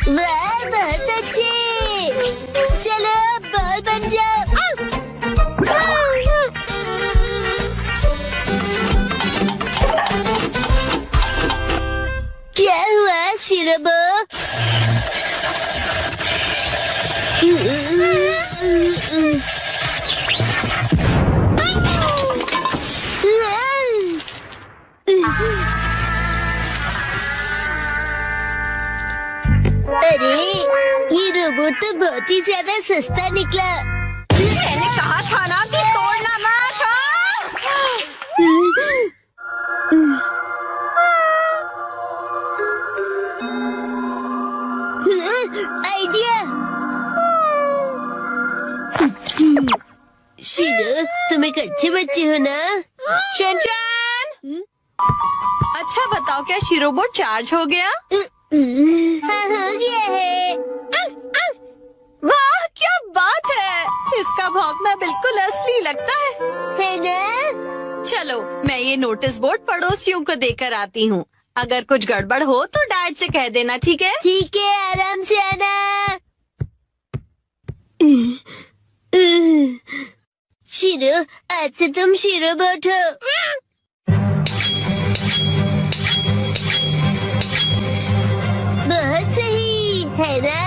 वाह बहुत अच्छे, चलो बॉल बन जाओ। क्या हुआ शिरोबो? अरे ये रोबोट तो बहुत ही ज्यादा सस्ता निकला। मैंने कहा था ना कि तोड़ना मत। आइडिया। शिरो तुम एक अच्छे बच्चे हो ना? शिनचैन, अच्छा बताओ क्या शिरोबोट चार्ज हो गया? हाँ हो गया है। वाह क्या बात है, इसका भौंकना बिल्कुल असली लगता है ना? चलो मैं ये नोटिस बोर्ड पड़ोसियों को देकर आती हूँ। अगर कुछ गड़बड़ हो तो डैड से कह देना, ठीक है? ठीक है, आराम से आना। शिरो आज से तुम शिरोबोट हो। बहुत सही है ना?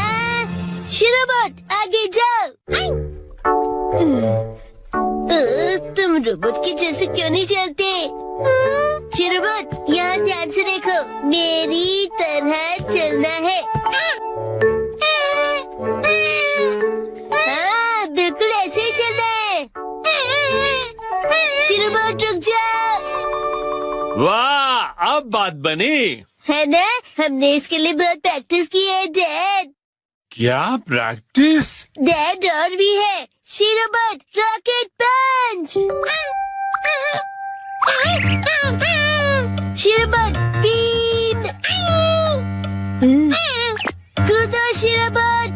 शिरोबोट आगे जाओ। तुम रोबोट के जैसे क्यों नहीं चलते? शिरोबोट यहाँ ध्यान से देखो, मेरी तरह चलना है। हाँ बिल्कुल ऐसे ही चलना है। शिरोबोट रुक जाओ। वाह अब बात बनी है ना? हमने इसके लिए बहुत प्रैक्टिस की है डैड। क्या प्रैक्टिस? डैड और भी है। शिरोबोट रॉकेट पंच। शिरोबोट बीम। कूदो शिरोबोट।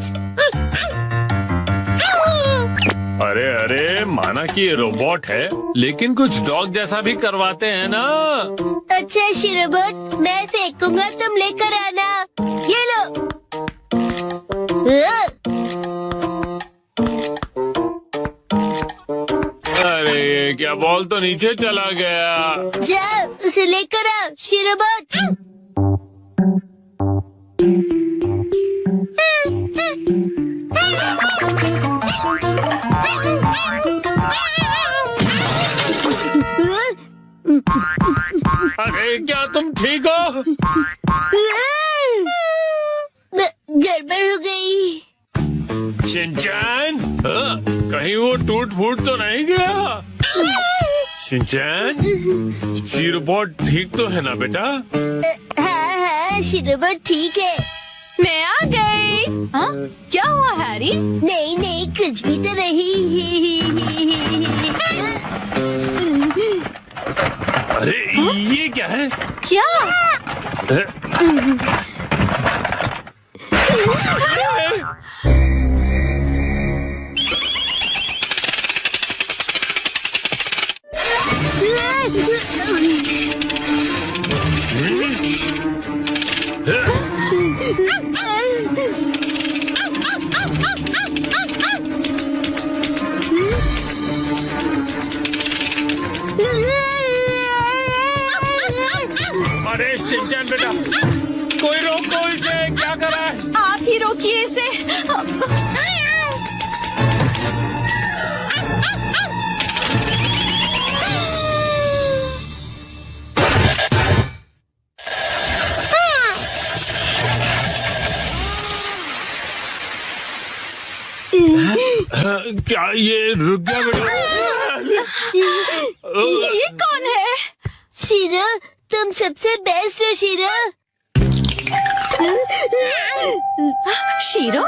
अरे अरे माना कि ये रोबोट है लेकिन कुछ डॉग जैसा भी करवाते हैं ना। अच्छा शिरोबोट मैं फेंकूंगा, तुम लेकर आना। ये लो। अरे क्या बॉल तो नीचे चला गया। जाओ उसे लेकर आओ शिरोबोट। अरे क्या तुम ठीक हो? गड़बड़ हो गई। शिनचैन कहीं वो टूट फूट तो नहीं गया? शिनचैन शिरोबोट ठीक तो है ना बेटा? हाँ हाँ शिरोबोट ठीक है। मैं आ गई। हाँ? क्या हुआ हैरी? नहीं नहीं कुछ भी तो नहीं। अरे ये क्या है? क्या? अरे शिनचैन बेटा कोई रोको इसे, क्या कर रहा है? आप ही रोकिए इसे। क्या ये रुक गया बेटा? ये कौन है? शिरो तुम सबसे बेस्ट हो शीरो। शीरो,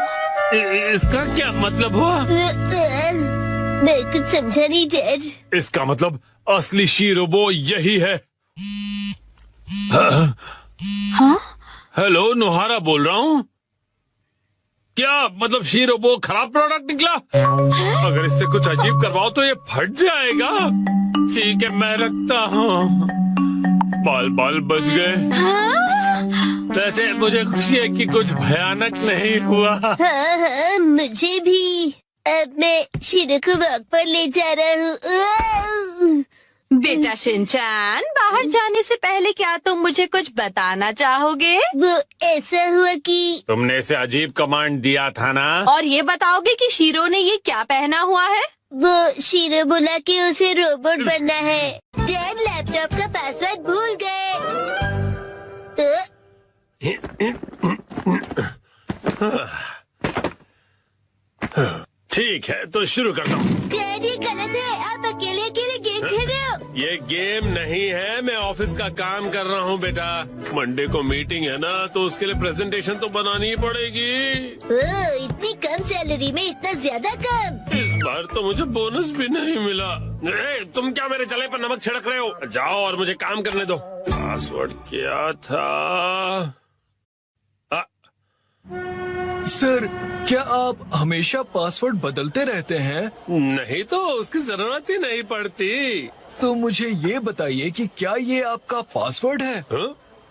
इसका क्या मतलब हुआ? मैं कुछ समझा नहीं डैड। इसका मतलब असली शीरोबो यही है। हाँ? हेलो, नोहारा बोल रहा हूँ। क्या मतलब शीरोबो खराब प्रोडक्ट निकला? अगर इससे कुछ अजीब करवाओ तो ये फट जाएगा। ठीक है, मैं रखता हूँ। बाल बाल बच गए। वैसे मुझे खुशी है कि कुछ भयानक नहीं हुआ। हाँ, मुझे भी। अब मैं शीरो को वॉक पर ले जा रहा हूँ। बेटा शिनचैन, बाहर जाने से पहले क्या तुम मुझे कुछ बताना चाहोगे? वो ऐसा हुआ कि तुमने इसे अजीब कमांड दिया था ना? और ये बताओगे कि शीरो ने ये क्या पहना हुआ है? वो शीरो बोला कि उसे रोबोट बनना है। डैड लैपटॉप का पासवर्ड भूल गए। ठीक है, तो शुरू करता हूँ। डैड ये गलत है, आप अकेले अकेले गेम खेल रहे हो। ये गेम नहीं है, मैं ऑफिस का काम कर रहा हूँ बेटा। मंडे को मीटिंग है ना, तो उसके लिए प्रेजेंटेशन तो बनानी ही पड़ेगी। इतनी कम सैलरी में इतना ज्यादा कम। इस बार तो मुझे बोनस भी नहीं मिला। तुम क्या मेरे जले पर नमक छिड़क रहे हो? जाओ और मुझे काम करने दो। पासवर्ड क्या था? सर, क्या आप हमेशा पासवर्ड बदलते रहते हैं? नहीं तो, उसकी जरूरत ही नहीं पड़ती। तो मुझे ये बताइए कि क्या ये आपका पासवर्ड है?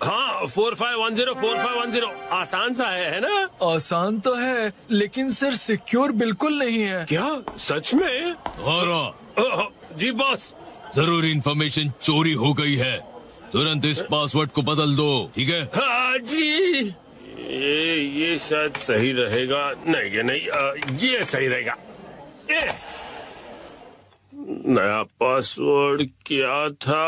हाँ, 4510 आसान सा है ना? आसान तो है, लेकिन सर सिक्योर बिल्कुल नहीं है। क्या सच में? जी बॉस। जरूरी इंफॉर्मेशन चोरी हो गई है, तुरंत इस पासवर्ड को बदल दो, ठीक है? हाँ जी। ये शायद सही रहेगा। नहीं, ये नहीं, ये सही रहेगा। नया पासवर्ड क्या था?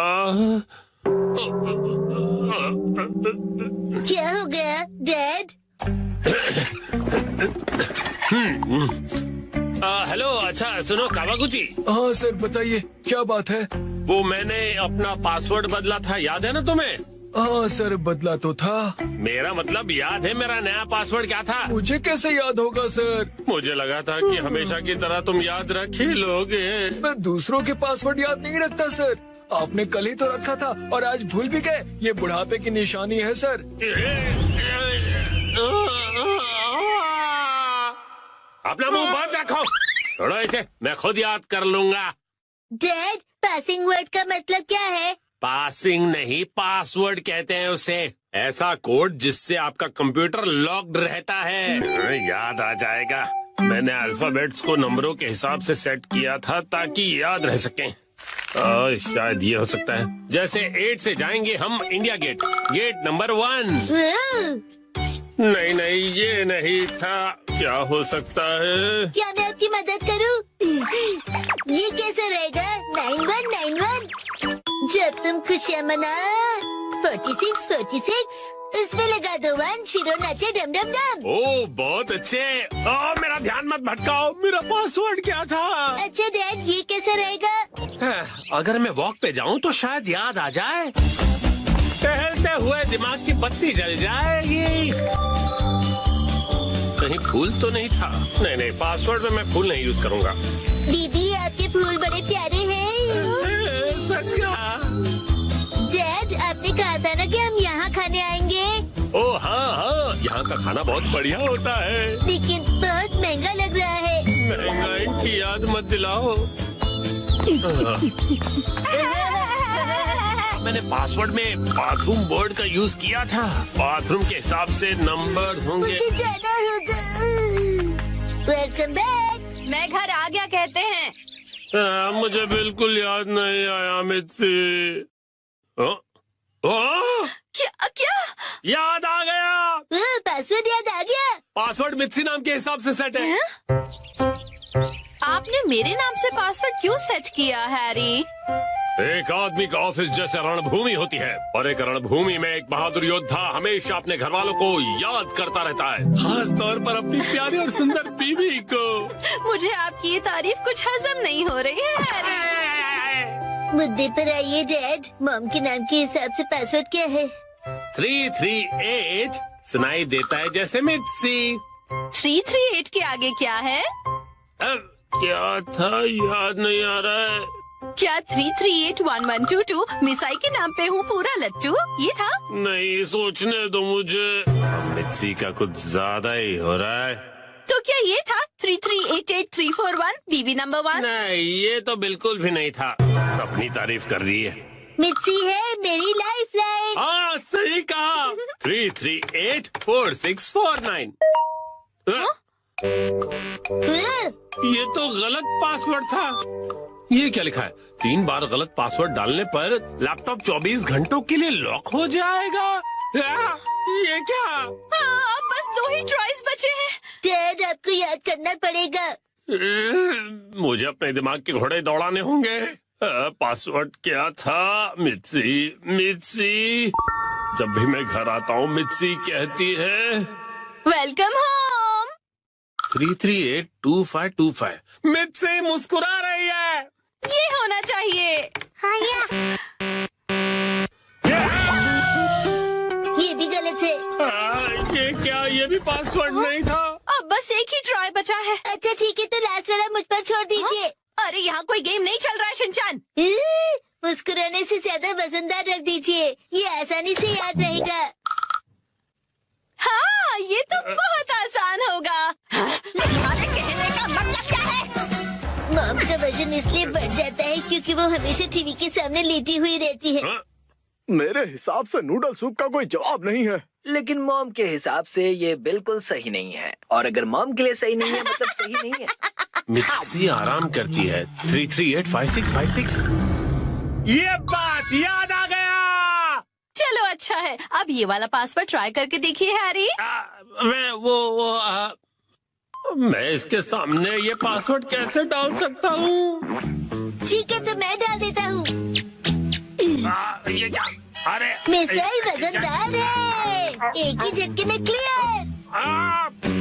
क्या हो गया डैड? हेलो, अच्छा सुनो कावागुची। हाँ सर, बताइए क्या बात है? वो मैंने अपना पासवर्ड बदला था, याद है ना तुम्हें? हाँ सर, बदला तो था। मेरा मतलब याद है मेरा नया पासवर्ड क्या था? मुझे कैसे याद होगा सर? मुझे लगा था कि हमेशा की तरह तुम याद रख ही लोगे। मैं दूसरों के पासवर्ड याद नहीं रखता सर। आपने कल ही तो रखा था और आज भूल भी गए। ये बुढ़ापे की निशानी है सर। अपना मुंह बंद रखो। छोड़ो इसे, मैं खुद याद कर लूंगा। डैड, पासिंग वर्ड का मतलब क्या है? पासिंग नहीं, पासवर्ड कहते हैं उसे। ऐसा कोड जिससे आपका कंप्यूटर लॉक्ड रहता है। याद आ जाएगा। मैंने अल्फाबेट्स को नंबरों के हिसाब से सेट किया था ताकि याद रह सकें। शायद ये हो सकता है। जैसे 8 से जाएंगे हम इंडिया गेट, गेट नंबर 1। नहीं, ये नहीं था। क्या हो सकता है? क्या मैं आपकी मदद करूं? ये कैसे रहेगा? 9191। जब तुम खुशियाँ मना 46 इसमें लगा दो 1, शीरो नाचे डम डम डम। ओह बहुत अच्छे। मेरा ध्यान मत भटकाओ, मेरा पासवर्ड क्या था? अच्छा डैड, ये कैसे रहेगा? अगर मैं वॉक पे जाऊं तो शायद याद आ जाए। टहलते हुए दिमाग की बत्ती जल जाएगी। कहीं फूल तो नहीं था? नहीं, पासवर्ड में मैं फूल नहीं यूज करूंगा। दीदी, आपके फूल बड़े प्यारे हैं। सच कहा। डैड, आपने कहा था ना कि हम यहाँ खाने आएंगे। ओह हाँ, यहाँ का खाना बहुत बढ़िया होता है, लेकिन बहुत महंगा लग रहा है। महंगाई की याद मत दिलाओ। मैंने पासवर्ड में बाथरूम वर्ड का यूज किया था। बाथरूम के हिसाब से नंबर्स होंगे। मुझे जाना होगा। Welcome back. मैं घर आ गया कहते हैं। मुझे बिल्कुल याद नहीं आया मित्सी। क्या? याद आ गया। पासवर्ड याद आ गया। पासवर्ड मित्सी नाम के हिसाब से सेट है। आपने मेरे नाम से पासवर्ड क्यों सेट किया हैरी? एक आदमी का ऑफिस जैसे रणभूमि होती है, और एक रणभूमि में एक बहादुर योद्धा हमेशा अपने घर वालों को याद करता रहता है, खास तौर पर अपनी प्यारी और सुंदर बीवी को। मुझे आपकी ये तारीफ कुछ हजम नहीं हो रही है हैरी। मुद्दे पर आइए डैड। मॉम के नाम के हिसाब से पासवर्ड क्या है? 338 सुनाई देता है जैसे मित्सी। 338 के आगे क्या है? अब क्या था याद नहीं आ रहा है। क्या 3381122 मिसाई के नाम पे हूँ पूरा लट्टू ये था? नहीं, सोचने दो मुझे। मित्सी का कुछ ज्यादा ही हो रहा है। तो क्या ये था 3388341 बीबी नंबर 1? नहीं, ये तो बिल्कुल भी नहीं था। अपनी तारीफ कर रही है। मिर्ची है मेरी लाइफ लाइन। हाँ, सही कहा। 3384649। ये तो गलत पासवर्ड था। ये क्या लिखा है? 3 बार गलत पासवर्ड डालने पर लैपटॉप 24 घंटों के लिए लॉक हो जाएगा। ये क्या? हाँ, अब बस 2 ही ट्राइज बचे हैं। डैड आपको याद करना पड़ेगा। मुझे अपने दिमाग के घोड़े दौड़ाने होंगे। पासवर्ड क्या था? मित्सी। जब भी मैं घर आता हूँ मित्सी कहती है वेलकम होम। 3382525। मित्सी मुस्कुरा रही है। ये होना चाहिए। हाँ ये भी गलत है। ये क्या? ये भी पासवर्ड नहीं था। अब बस एक ही ट्राई बचा है। अच्छा ठीक है, तो लास्ट वाला मुझ पर छोड़ दीजिए। अरे यहाँ कोई गेम नहीं चल रहा है शिनचान। मुस्कुराने से ज्यादा वजनदार रख दीजिए, ये आसानी से याद रहेगा। हाँ, ये तो बहुत आसान होगा। तुम्हारे कहने का मतलब क्या है? मॉम का वजन इसलिए बढ़ जाता है क्योंकि वो हमेशा टीवी के सामने लेटी हुई रहती है। मेरे हिसाब से नूडल सूप का कोई जवाब नहीं है। लेकिन मॉम के हिसाब से ये बिल्कुल सही नहीं है, और अगर मॉम के लिए सही नहीं है मतलब सही नहीं है। मित्सी आराम करती है। 3385656। ये बात याद आ गया। चलो अच्छा है, अब ये वाला पासवर्ड ट्राई करके देखिए हैरी। मैं इसके सामने ये पासवर्ड कैसे डाल सकता हूँ? ठीक है, तो मैं डाल देता हूँ। ये क्या? अरे मिसाइल वजनदार है, एक ही झटके में क्लियर।